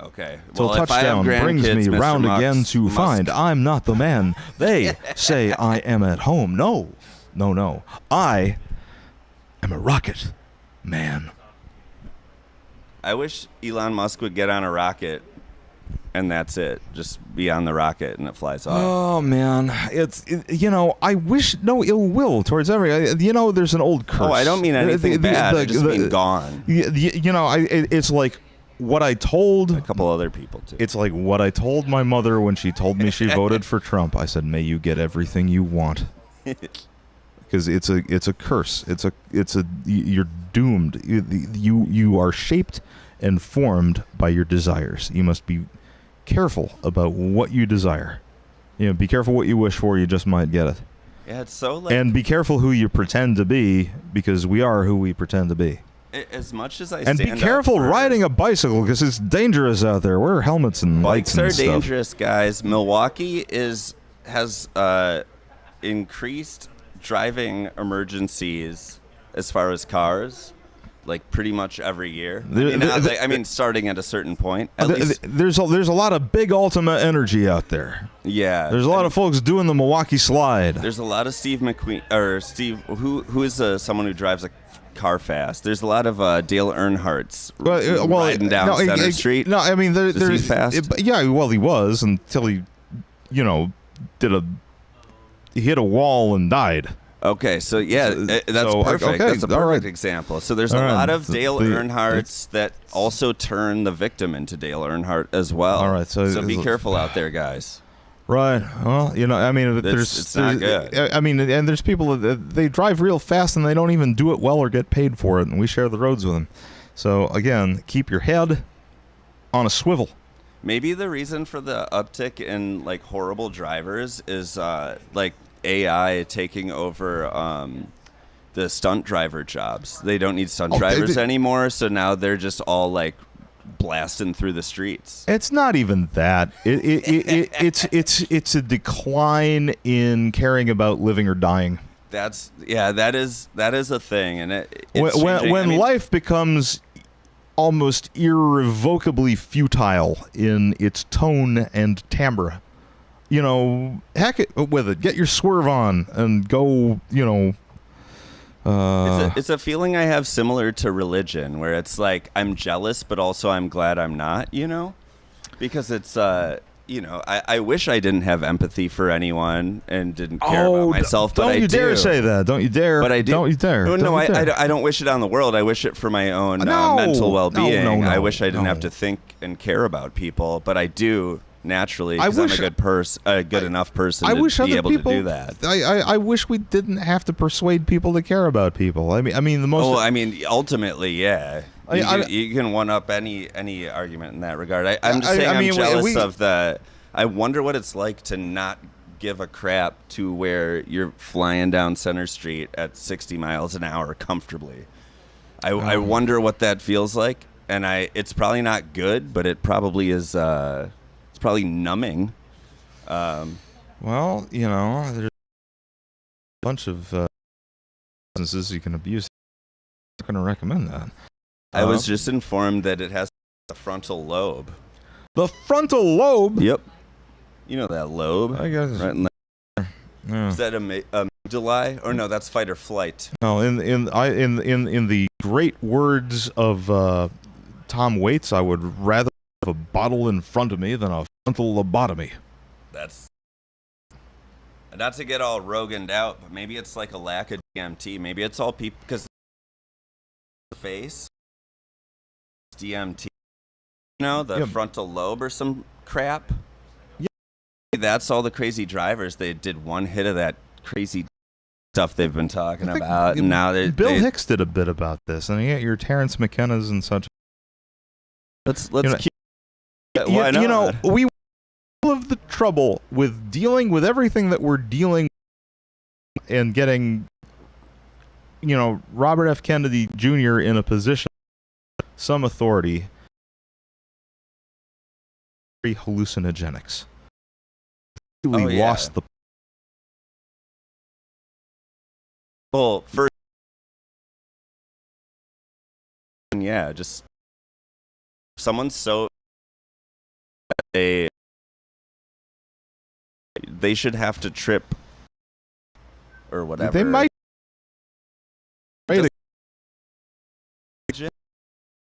H: Okay.
G: Till
H: Well,
G: touchdown brings me
H: Mr.
G: round again
H: Musk,
G: to find I'm not the man they say I am at home. No. I am a rocket man.
H: I wish Elon Musk would get on a rocket, and that's it. Just be on the rocket, and it flies off.
G: Oh man, I wish no ill will towards there's an old curse.
H: Oh, I don't mean anything bad. I just mean gone.
G: It's like what I told
H: a couple other people too.
G: It's like what I told my mother when she told me she voted for Trump. I said, "May you get everything you want," because it's a curse. You're doomed. You are shaped and formed by your desires. You must be careful about what you desire. Be careful what you wish for. You just might get it.
H: Yeah, it's so like.
G: And be careful who you pretend to be, because we are who we pretend to be.
H: As much as I
G: and be careful riding a bicycle, because it's dangerous out there. Wear helmets and lights and stuff.
H: Bikes are dangerous, guys. Milwaukee has increased driving emergencies as far as cars, like pretty much every year. Starting at a certain point.
G: There's a lot of big Ultima energy out there.
H: Yeah,
G: there's a lot of folks doing the Milwaukee slide.
H: There's a lot of Steve McQueen or Steve, who is someone who drives a car fast. There's a lot of Dale Earnhart's riding down Center Street.
G: No, I mean there's
H: fast.
G: He was until he, he hit a wall and died.
H: Okay, so that's perfect.
G: Okay,
H: that's a perfect example. So there's a lot of Dale Earnhardts that also turn the victim into Dale Earnhardt as well.
G: All right,
H: so be careful out there, guys.
G: Right. Well,
H: it's not good.
G: And there's people that they drive real fast and they don't even do it well or get paid for it, and we share the roads with them. So again, keep your head on a swivel.
H: Maybe the reason for the uptick in like horrible drivers is like AI taking over the stunt driver jobs. They don't need stunt drivers anymore, so now they're just all like blasting through the streets.
G: It's not even that. It's a decline in caring about living or dying.
H: That is a thing, and
G: when life becomes almost irrevocably futile in its tone and timbre, you know, heck it with it. Get your swerve on and go, you know.
H: It's a feeling I have similar to religion, where it's like I'm jealous, but also I'm glad I'm not, you know? Because it's, you know, I wish I didn't have empathy for anyone and didn't care about myself, but I do.
G: Don't you dare say that. Don't you dare.
H: But I do.
G: Don't you dare.
H: No, I don't wish it on the world. I wish it for my own mental well-being. I wish I didn't have to think and care about people, but I do naturally because I'm a good person, a good enough person to be able to do that.
G: I wish we didn't have to persuade people to care about people. I mean the most.
H: Oh, I mean, ultimately, yeah. You can one up any argument in that regard. I'm just saying I'm jealous of the. I wonder what it's like to not give a crap to where you're flying down Center Street at 60 miles an hour comfortably. I wonder what that feels like, and it's probably not good, but it probably is. It's probably numbing.
G: Well, you know, there's a bunch of businesses you can abuse. I'm not going to recommend that.
H: I was just informed that it has a frontal lobe.
G: The frontal lobe?
H: Yep. You know that lobe?
G: I guess.
H: Right in there. Yeah. Is that amygdala? Or no, that's fight or flight.
G: No, in the great words of Tom Waits, I would rather have a bottle in front of me than a frontal lobotomy.
H: That's not to get all Rogan'd out, but maybe it's like a lack of DMT. Maybe it's all people because the face. DMT, you know, the frontal lobe or some crap. Yeah. That's all the crazy drivers. They did one hit of that crazy stuff they've been talking about, and now
G: Bill Hicks did a bit about this, and you get your Terrence McKenna's and such.
H: Let's keep. Why not?
G: You know, we all of the trouble with dealing with everything that we're dealing with and getting, you know, Robert F. Kennedy Jr. in a position. Some authority, hallucinogenics. We lost the.
H: Well, first, yeah, just someone's so they should have to trip or whatever.
G: They might.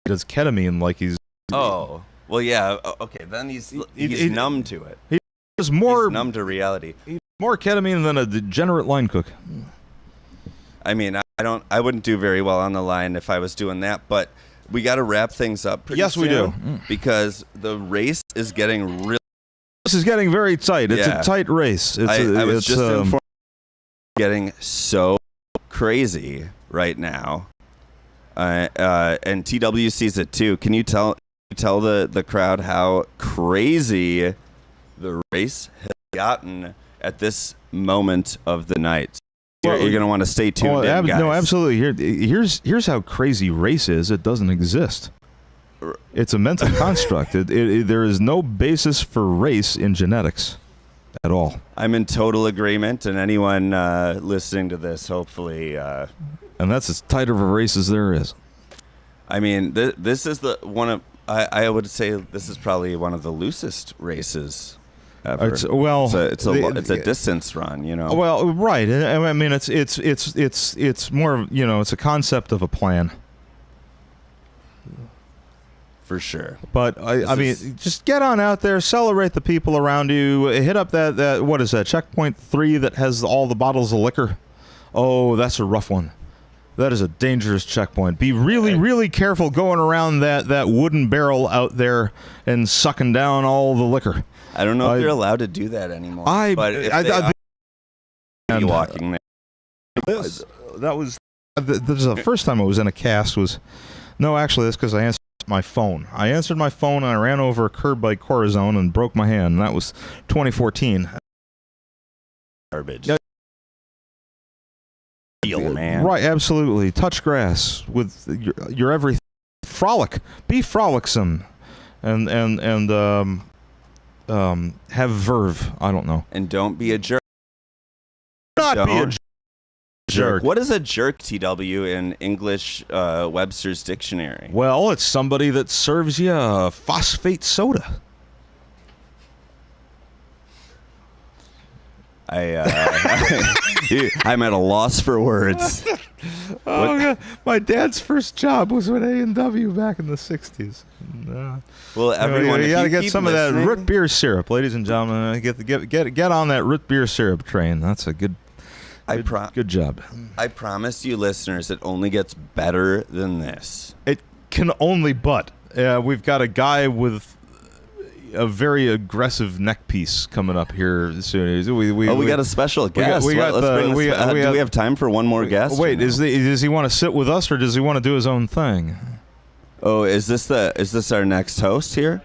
G: Does ketamine like he's.
H: Oh well, yeah. Okay, then he's numb to it.
G: He's
H: numb to reality.
G: He's more ketamine than a degenerate line cook.
H: I mean, I wouldn't do very well on the line if I was doing that. But we got to wrap things up.
G: Yes, we do,
H: because the race is getting real.
G: This is getting very tight. It's a tight race.
H: I was just informed. Getting so crazy right now. And TW sees it too. Can you tell the crowd how crazy the race has gotten at this moment of the night? You're going to want to stay tuned in, guys.
G: No, absolutely. Here's how crazy race is. It doesn't exist. It's a mental construct. There is no basis for race in genetics at all.
H: I'm in total agreement, and anyone listening to this, hopefully...
G: and that's as tight of a race as there is.
H: I mean, this is I would say this is probably one of the loosest races ever. It's a distance run, you know.
G: Well, right. I mean, it's more, you know, it's a concept of a plan.
H: For sure.
G: But I mean, just get on out there, celebrate the people around you, hit up that what is that, checkpoint 3 that has all the bottles of liquor. Oh, that's a rough one. That is a dangerous checkpoint. Be really, really careful going around that wooden barrel out there and sucking down all the liquor.
H: I don't know if they're allowed to do that anymore. But if they are walking there.
G: That was the first time I was in a cast was... No, actually, that's because I answered my phone. I answered my phone and I ran over a curb by Corazon and broke my hand. And that was 2014.
H: Garbage. Man.
G: Right, absolutely. Touch grass with your everything. Frolic. Be frolicsome. And have verve. I don't know.
H: And don't be a jerk.
G: Not be a jerk.
H: What is a jerk, TW, in English Webster's dictionary?
G: Well, it's somebody that serves you a phosphate soda.
H: I'm at a loss for words.
G: Oh God. My dad's first job was with A&W back in the 60s.
H: Well, everyone,
G: you
H: if
G: gotta
H: you
G: get
H: keep
G: some of that
H: listening-
G: root beer syrup, ladies and gentlemen. Get on that root beer syrup train. That's a good job.
H: I promise you, listeners, it only gets better than this.
G: It can only but. We've got a guy with a very aggressive neck piece coming up here soon.
H: We got a special guest. Do we have time for one more guest?
G: Wait, does he want to sit with us or does he want to do his own thing?
H: Oh, is this our next host here?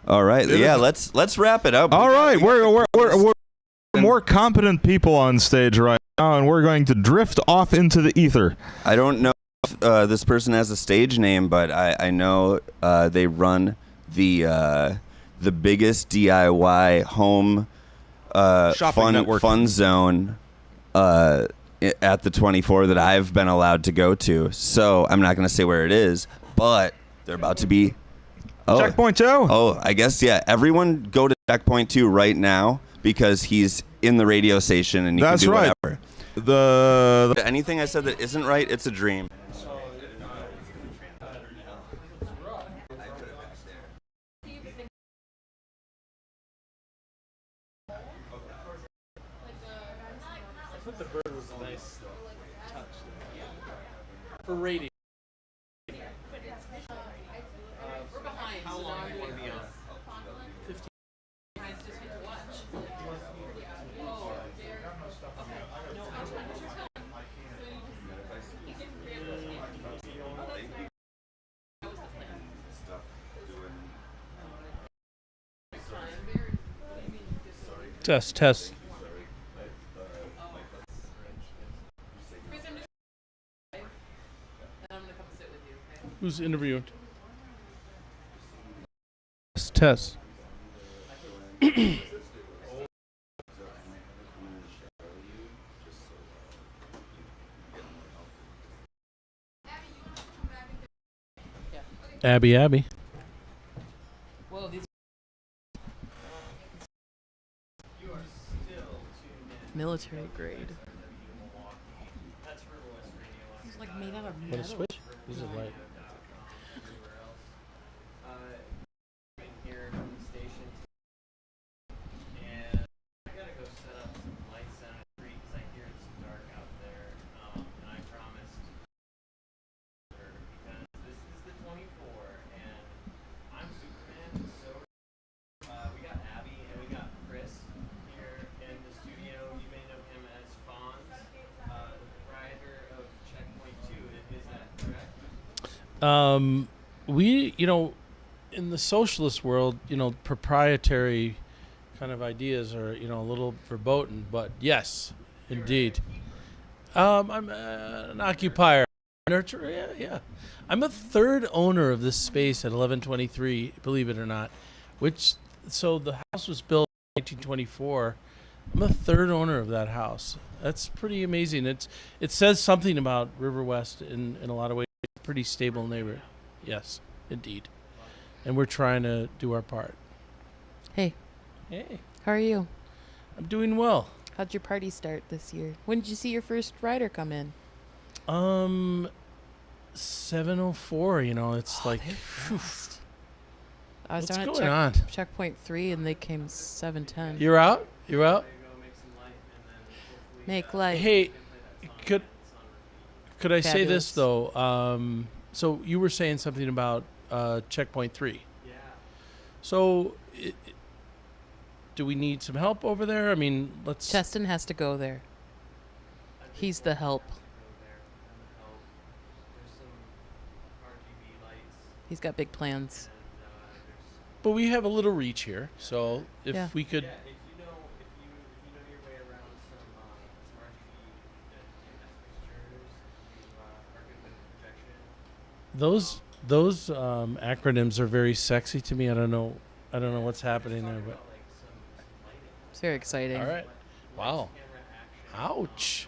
H: All right, yeah. Let's wrap it up.
G: All right, we're more competent people on stage right now, and we're going to drift off into the ether.
H: I don't know if this person has a stage name, but I know they run the biggest DIY home fun zone at the 24 that I've been allowed to go to. So I'm not going to say where it is, but they're about to be.
G: Checkpoint 2?
H: Oh, I guess, yeah. Everyone go to Checkpoint 2 right now because he's in the radio station and you can do whatever. Anything I said that isn't right, it's a dream.
E: I thought the bird was a nice touch for radio.
I: We're behind. How long do you want to be on?
E: 15. Test. Who's interviewed? Test. Abby.
I: Whoa, these military grade. It's like made out of metal.
E: Want to switch? This is light.
D: Here from the station, and I gotta go set up some lights on the street because I hear it's dark out there. And I promised her because this is the 24, and I'm Superman. So we got Abby and we got Chris here in the studio. You may know him as Fonz, the proprietor of Checkpoint 2. Is that correct?
E: In the socialist world, proprietary kind of ideas are, a little verboten, but yes, indeed. I'm an occupier, nurturer, yeah. I'm a third owner of this space at 1123, believe it or not, so the house was built in 1924. I'm a third owner of that house. That's pretty amazing. It says something about River West in a lot of ways. It's a pretty stable neighborhood. Yes, indeed. And we're trying to do our part.
I: Hey.
E: Hey.
I: How are you?
E: I'm doing well.
I: How'd your party start this year? When did you see your first rider come in?
E: 7:04. It's like.
I: I was
E: What's
I: down
E: going
I: at
E: on?
I: Checkpoint 3, and they came 7:10.
E: You're out.
I: Make light.
E: Hey, could I say this
I: Fabulous.
E: though? So you were saying something about Checkpoint 3. Yeah. So, do we need some help over there? I mean, let's.
I: Cheston has to go there. He's the help. He's got big plans.
E: But we have a little reach here, so if
I: Yeah.
E: we could.
D: Yeah, if you know your way around some RGB fixtures, you are good with projection.
E: Those acronyms are very sexy to me. I don't know what's happening there, but
I: It's very exciting.
E: all right. Wow. Ouch.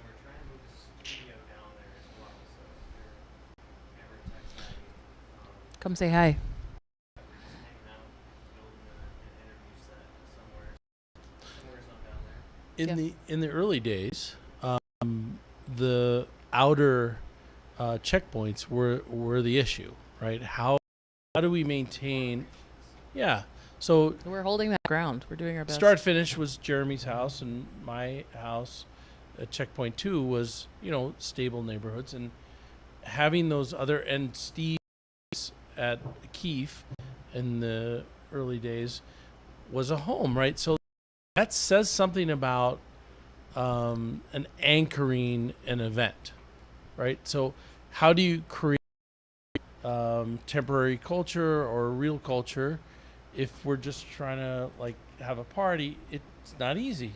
I: Come say hi.
E: in the early days, the outer checkpoints were the issue, right? How do we maintain? Yeah. So
I: We're holding that ground. We're doing our best.
E: start finish was Jeremy's house, and my house at checkpoint 2 was stable neighborhoods, and having those other, and Steve's at Keefe in the early days was a home, right? So that says something about an anchoring an event, right? So how do you create temporary culture or real culture if we're just trying to have a party? It's not easy.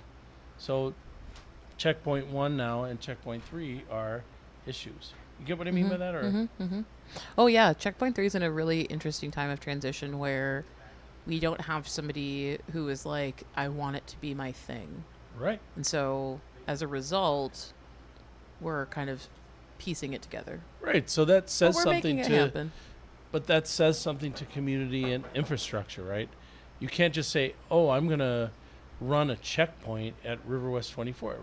E: So checkpoint 1 now and checkpoint 3 are issues. You get what I mean by that? Or
I: Oh yeah, checkpoint 3 is in a really interesting time of transition where we don't have somebody who is like, I want it to be my thing.
E: right.
I: And so as a result, we're kind of piecing it together.
E: Right. So that
I: But
E: says
I: we're
E: something
I: making it
E: to
I: happen.
E: but that says something to community and infrastructure, right? You can't just say, "Oh, I'm going to run a checkpoint at River West 24."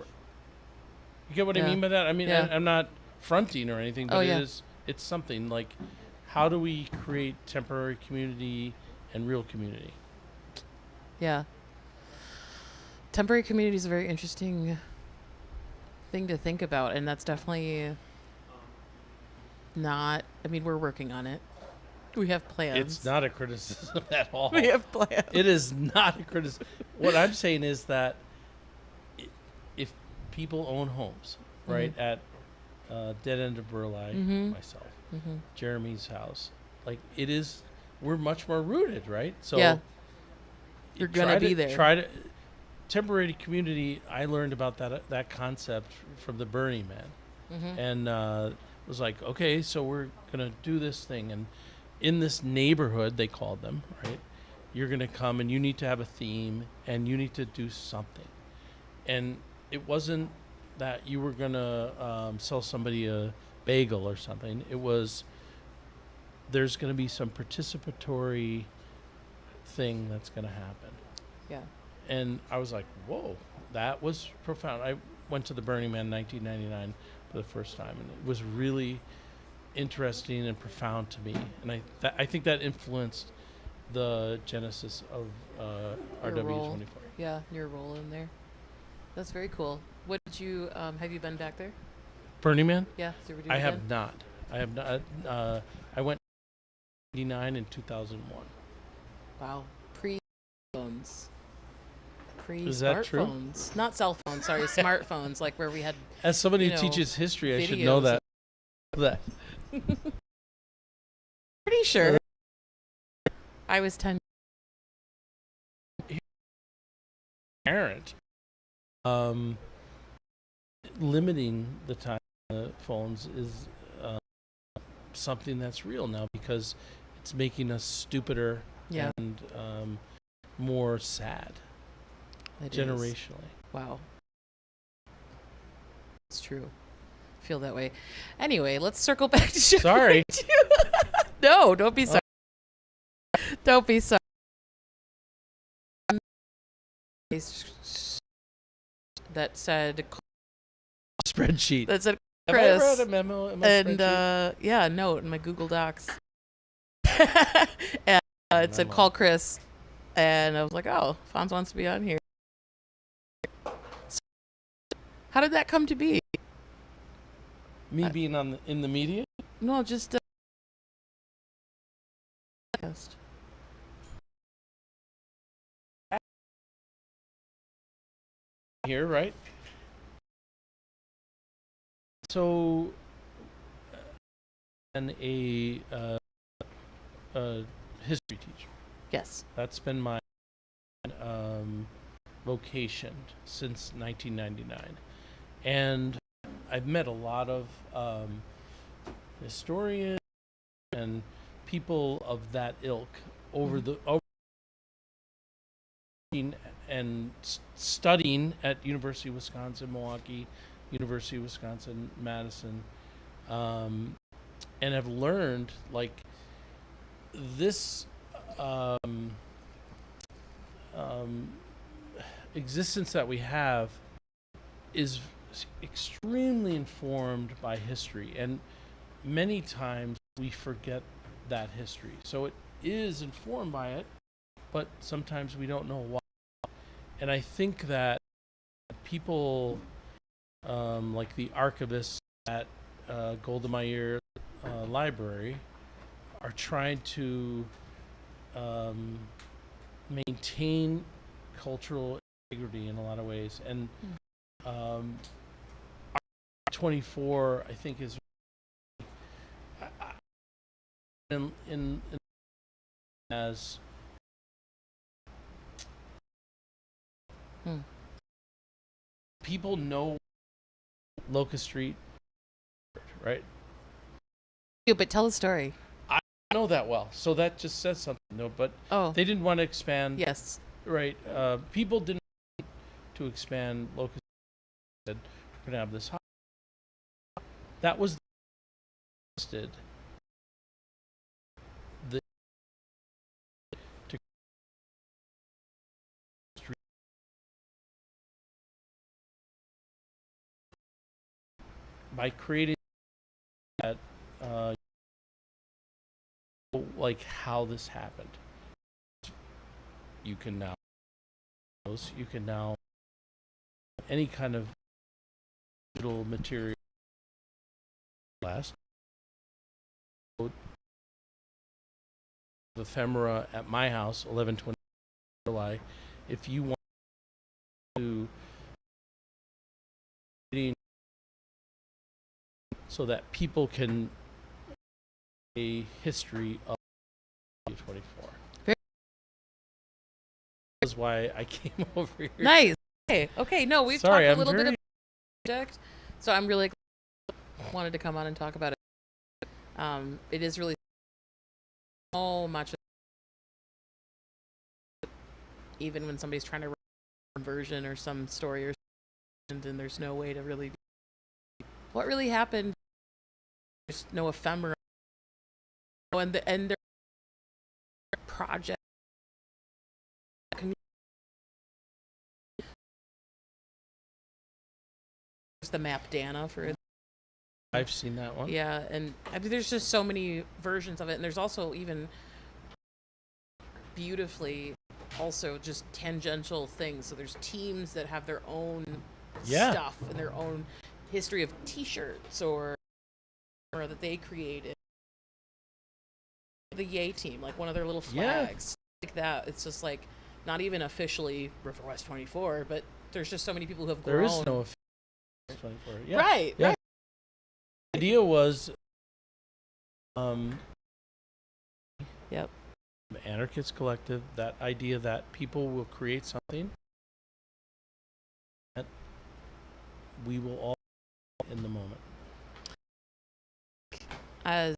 E: You get what I
I: Yeah.
E: mean by that? I mean,
I: Yeah.
E: I'm not fronting or anything, but
I: Oh, yeah.
E: it's something like, how do we create temporary community and real community?
I: Yeah. Temporary community is a very interesting thing to think about, and that's definitely not, I mean, we're working on it. We have plans.
E: It's not a criticism at all.
I: We have plans.
E: It is not a criticism. What I'm saying is that if people own homes, right, at Dead End of Burleigh, myself, Jeremy's house, we're much more rooted, right? So
I: Yeah.
E: you
I: You're gonna
E: try
I: be
E: to-
I: there.
E: Try to temporary community. I learned about that concept from the Burning Man, and was like, okay, so we're gonna do this thing, and in this neighborhood, they called them, right? You're gonna come, and you need to have a theme, and you need to do something, and it wasn't that you were gonna sell somebody a bagel or something. It was, there's gonna be some participatory thing that's gonna happen.
I: Yeah.
E: And I was like, whoa, that was profound. I went to the Burning Man in 1999 for the first time, and it was really interesting and profound to me. And I think that influenced the genesis of
I: Your role.
E: RW24.
I: Yeah, your role in there. That's very cool. What did you, have you been back there?
E: Burning Man?
I: Yeah, so we're doing
E: I
I: it
E: have
I: again?
E: not. I have not. I went 1999 and 2001.
I: Wow. Pre-phones.
E: Is that true?
I: Pre-smartphones. Not cell phones, sorry, smartphones, like where we had
E: As somebody
I: you
E: who
I: know,
E: teaches history, I should know
I: videos
E: that.
I: pretty sure. I was 10.
E: Parent, limiting the time on the phones is something that's real now, because it's making us stupider
I: Yeah.
E: and more sad
I: It is.
E: generationally.
I: Wow. It's true. I feel that way. Anyway, let's circle back to
E: Sorry.
I: No, don't be sorry. Don't be sorry. That said
E: Spreadsheet.
I: that said
E: Have I
I: Chris,
E: read a memo in my
I: and
E: spreadsheet?
I: yeah, a note in my Google Docs. And it said
E: Memo.
I: call Chris, and I was like, oh, Fonz wants to be on here. So, how did that come to be?
E: Me being in the media?
I: No, just podcast.
E: Here, right? So, and a history teacher.
I: Yes.
E: That's been my vocation since 1999, and I've met a lot of historians and people of that ilk over and studying at University of Wisconsin Milwaukee, University of Wisconsin Madison, and have learned like this existence that we have is extremely informed by history, and many times we forget that history. So it is informed by it, but sometimes we don't know why. And I think that people like the archivists at Golda Meir Library are trying to maintain cultural integrity in a lot of ways. And 24, I think, is in as people know Locust Street, right?
I: But tell a story.
E: I know that well, so that just says something. No, but they didn't want to expand.
I: Yes.
E: Right. People didn't want to expand Locust Street. Said we're gonna have this house. That was the by creating that, like how this happened. You can now any kind of digital material last the ephemera at my house 11/20 July. If you want to so that people can a history of 24. That's why I came over here.
I: Nice. Okay. No, we've talked a little bit about the project, so I'm really wanted to come on and talk about it. It is really so much. Even when somebody's trying to write a version or some story or something, and there's no way to really what really happened. There's no ephemera, and their project. The map Dana for
E: I've seen that one.
I: Yeah, and I mean, there's just so many versions of it, and there's also even beautifully also just tangential things. So there's teams that have their own stuff and their own history of T-shirts or that they created. The Yay team, like one of their little flags, like that. It's just like not even officially River West 24, but there's just so many people who have grown.
E: There is no 24. Yeah.
I: Right.
E: Yeah. The idea was
I: Yep.
E: Anarchist Collective, that idea that people will create something that we will all in the moment.
I: As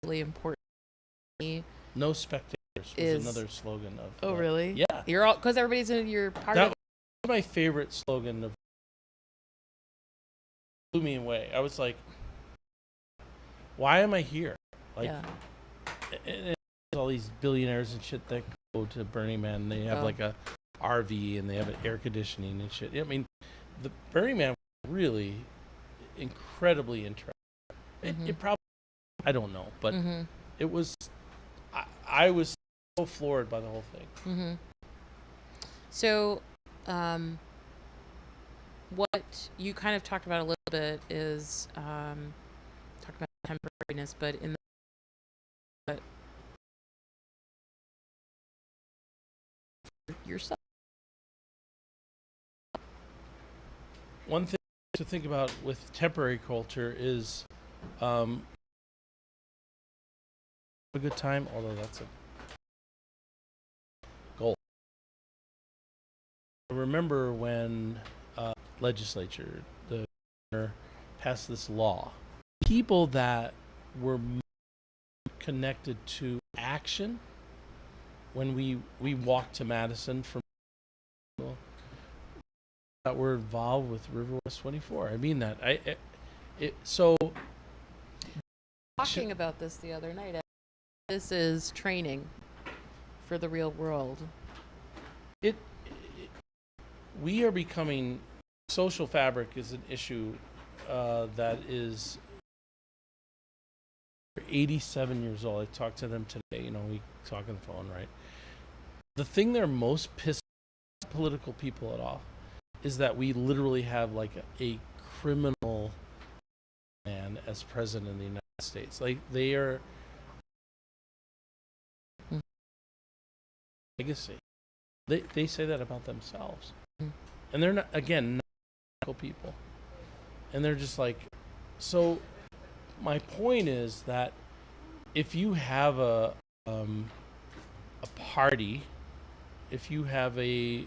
I: really important to me.
E: No spectators was another slogan of.
I: Oh, really?
E: Yeah.
I: You're all because everybody's in your part
E: that
I: of.
E: Was my favorite slogan of. Blew me away. I was like, why am I here? Like, and all these billionaires and shit that go to Burning Man. And they have like a RV and they have air conditioning and shit. I mean, the Burning Man was really incredibly interesting. It probably, I don't know, but it was. I was so floored by the whole thing.
I: So, what you kind of talked about a little bit is talk about temporariness, but in the yourself.
E: One thing to think about with temporary culture is a good time, although that's a goal. I remember when legislature, the governor, passed this law. People that were connected to action when we walked to Madison from that were involved with River West 24. I mean that. So
I: talking about this the other night. This is training for the real world.
E: We are becoming social fabric is an issue that is 87 years old. I talked to them today. You know, we talk on the phone, right? The thing they're most pissed off political people at all is that we literally have like a criminal man as president of the United States. Like they are legacy. They say that about themselves, and they're not, again, not people, and they're just like. So my point is that if you have a party, if you have a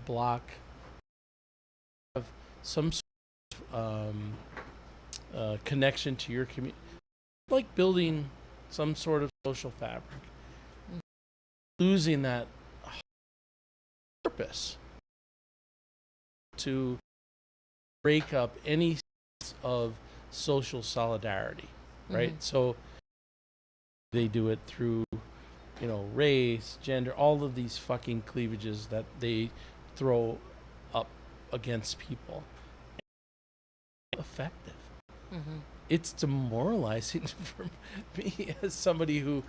E: block of some sort of connection to your community, like building some sort of social fabric, losing that purpose to break up any sense of social solidarity, right? So they do it through, you know, race, gender, all of these fucking cleavages that they throw up against people. Effective. It's demoralizing for me as somebody who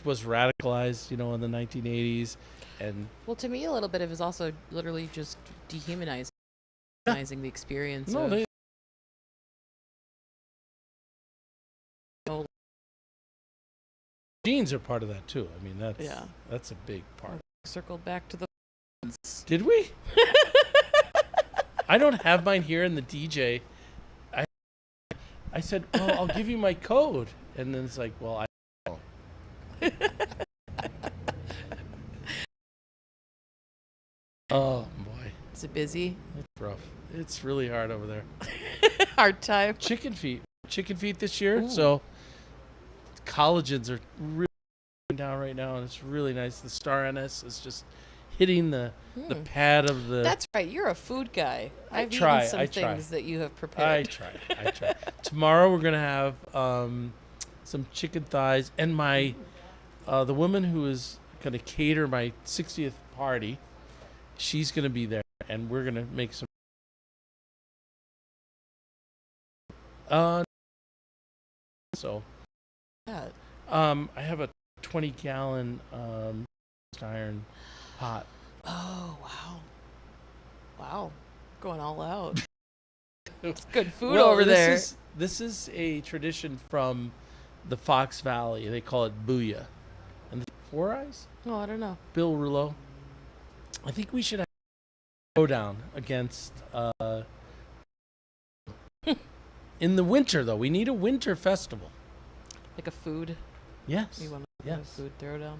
E: was radicalized, you know, in the 1980s, and
I: Well, to me, a little bit of it is also literally just dehumanizing the experience.
E: no,
I: of,
E: they
I: know,
E: genes are part of that too. I mean,
I: Yeah.
E: that's a big part.
I: circled back to the.
E: Did we? I don't have mine here in the DJ. I said, "Oh, I'll give you my code," and then it's like, "Well, I don't." Oh boy,
I: Is it busy?
E: it's rough. It's really hard over there.
I: Hard time.
E: Chicken feet this year.
I: Ooh.
E: So collagens are really down right now, and it's really nice. The Star NS is just hitting the pad of the.
I: That's right. You're a food guy. I've
E: try,
I: eaten some
E: I try.
I: things that you have
E: I
I: prepared.
E: try. Tomorrow we're gonna have some chicken thighs, and my the woman who is gonna cater my 60th party, she's gonna be there, and we're gonna make some. So,
I: Yeah.
E: I have a 20-gallon iron pot.
I: Oh wow. Wow. Going all out. It's good food
E: Well,
I: over there.
E: This is a tradition from the Fox Valley. They call it Booyah. And the Four Eyes?
I: Oh, I don't know.
E: Bill Rouleau. I think we should have a showdown against in the winter, though. We need a winter festival.
I: Like a food.
E: Yes.
I: You want a
E: Yes.
I: food throwdown?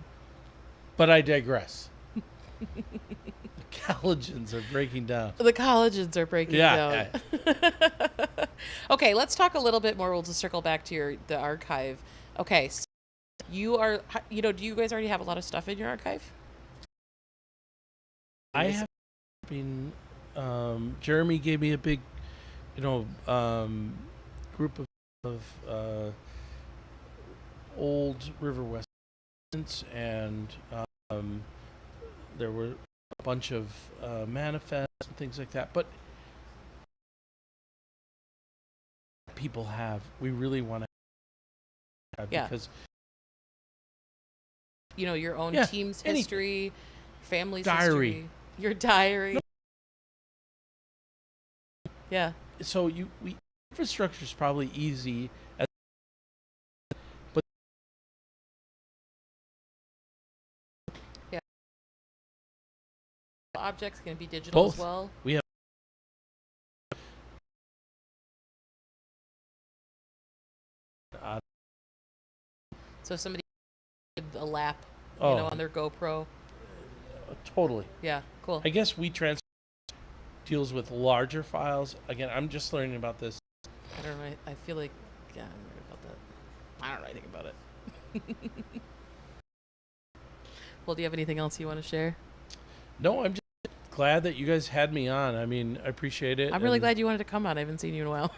E: But I digress. The collagens are breaking down.
I: The collagens are breaking
E: Yeah.
I: down. Okay, let's talk a little bit more. We'll just circle back to the archive. Okay, so you are, do you guys already have a lot of stuff in your archive?
E: I have been. Jeremy gave me a big, group of old River West residents, and there were a bunch of manifests and things like that. But people we really want to have because
I: your own team's
E: anything.
I: history, family's
E: Diary.
I: history, your diary. Yeah.
E: So infrastructure is probably easy, but
I: Objects can be digital
E: both.
I: as well.
E: We have
I: So if somebody did a lap,
E: Oh.
I: on their GoPro.
E: Totally.
I: Yeah, cool.
E: I guess WeTransfer deals with larger files. Again, I'm just learning about this.
I: I don't know. I feel like, yeah, I'm right about that. I don't know anything about it. Well, do you have anything else you want to share?
E: No, I'm just glad that you guys had me on. I mean, I appreciate it.
I: I'm really
E: and
I: glad you wanted to come on. I haven't seen you in a while.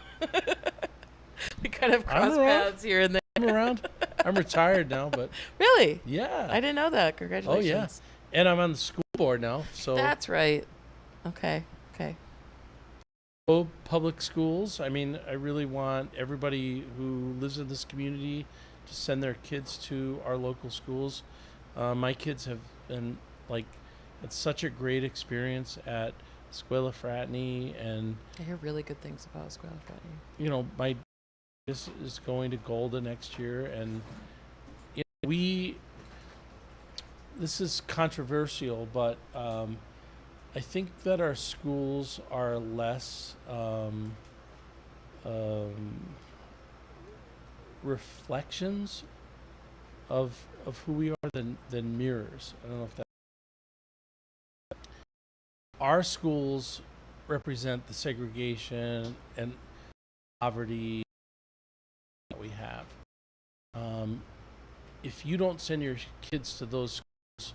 I: We kind of
E: I'm
I: cross
E: around.
I: paths here and there.
E: I'm around. I'm retired now, but
I: Really?
E: yeah.
I: I didn't know that.
E: Oh,
I: Congratulations.
E: yeah. And I'm on the school board now, so
I: That's right. Okay.
E: public schools. I mean, I really want everybody who lives in this community to send their kids to our local schools. My kids have been like, it's such a great experience at Escuela Fraternity, and
I: I hear really good things about Escuela Fraternity.
E: you know, my this is going to Golda next year, and you know, this is controversial, but I think that our schools are less reflections of who we are than mirrors. I don't know if that. Our schools represent the segregation and poverty that we have. If you don't send your kids to those schools,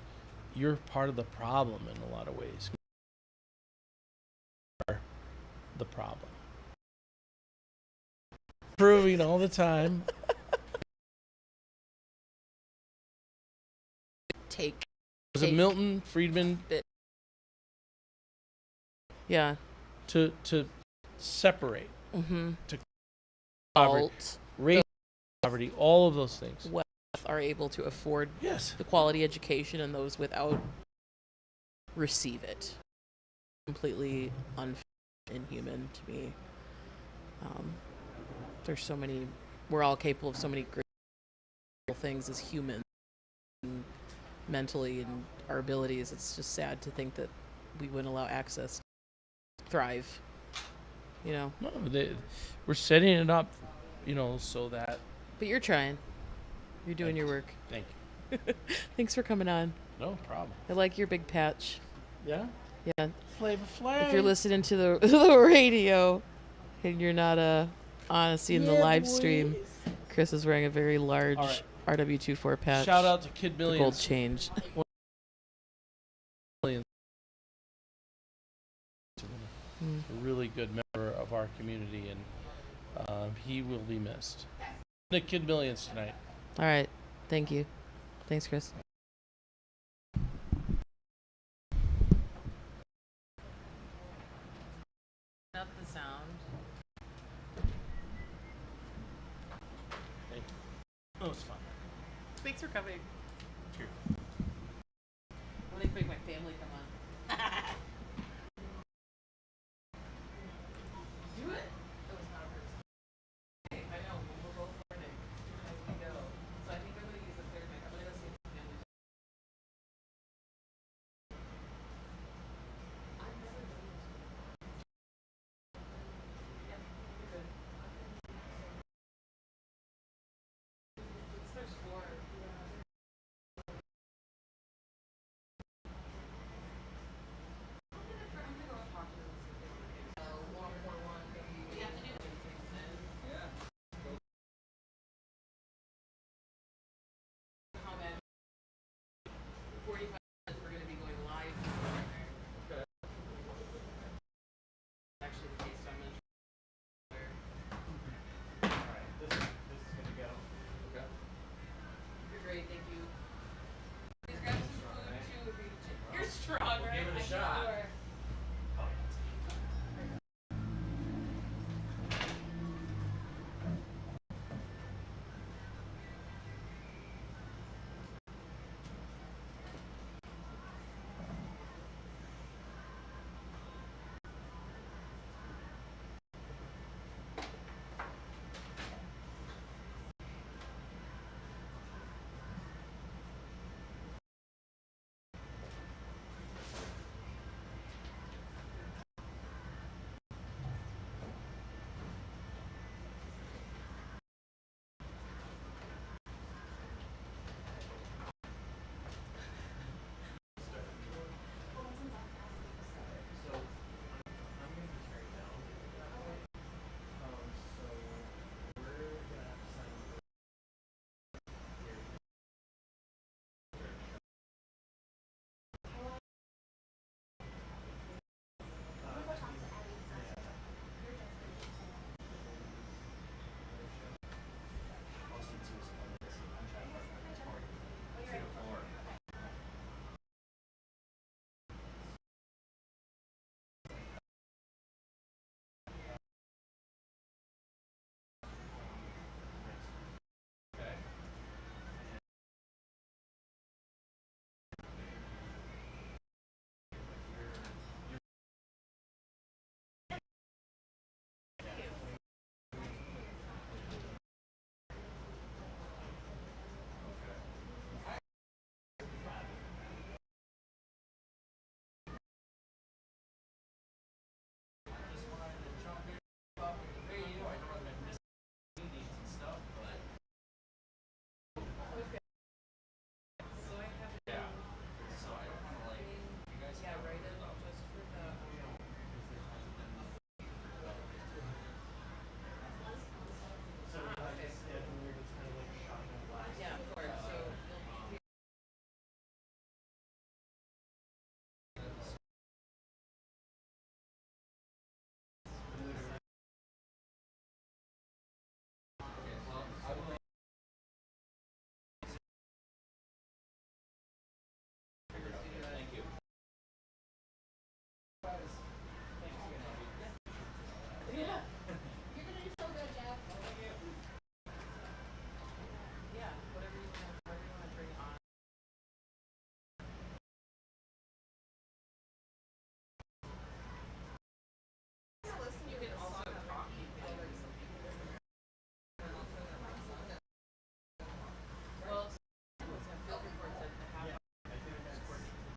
E: you're part of the problem in a lot of ways. The problem. Proving all the time. Was it Milton Friedman?
I: Yeah.
E: To separate.
I: Mm-hmm.
E: To poverty, race, poverty, all of those things.
I: Wealth are able to afford
E: Yes.
I: the quality education, and those without receive it. Completely unfair, inhuman to me. There's so many. We're all capable of so many great things as humans, and mentally, and our abilities. It's just sad to think that we wouldn't allow access to thrive. You know.
E: No, we're setting it up, you know, so that.
I: But you're trying. You're doing your work.
E: Thank you.
I: Thanks for coming on.
E: No problem.
I: I like your big patch.
E: Yeah.
I: Yeah.
E: Flavor Flav.
I: If you're listening to the radio and you're not seeing the live stream, Chris is wearing a very large RW24 patch.
E: Shout out to Kid
I: The
E: Millions.
I: gold change.
E: A really good member of our community, and he will be missed. The Kid Millions tonight.
I: All right. Thank you. Thanks, Chris. Up the sound.
E: Thank you. That was fun.
I: Thanks for coming.
E: Cheers.
I: I want to make my family come on.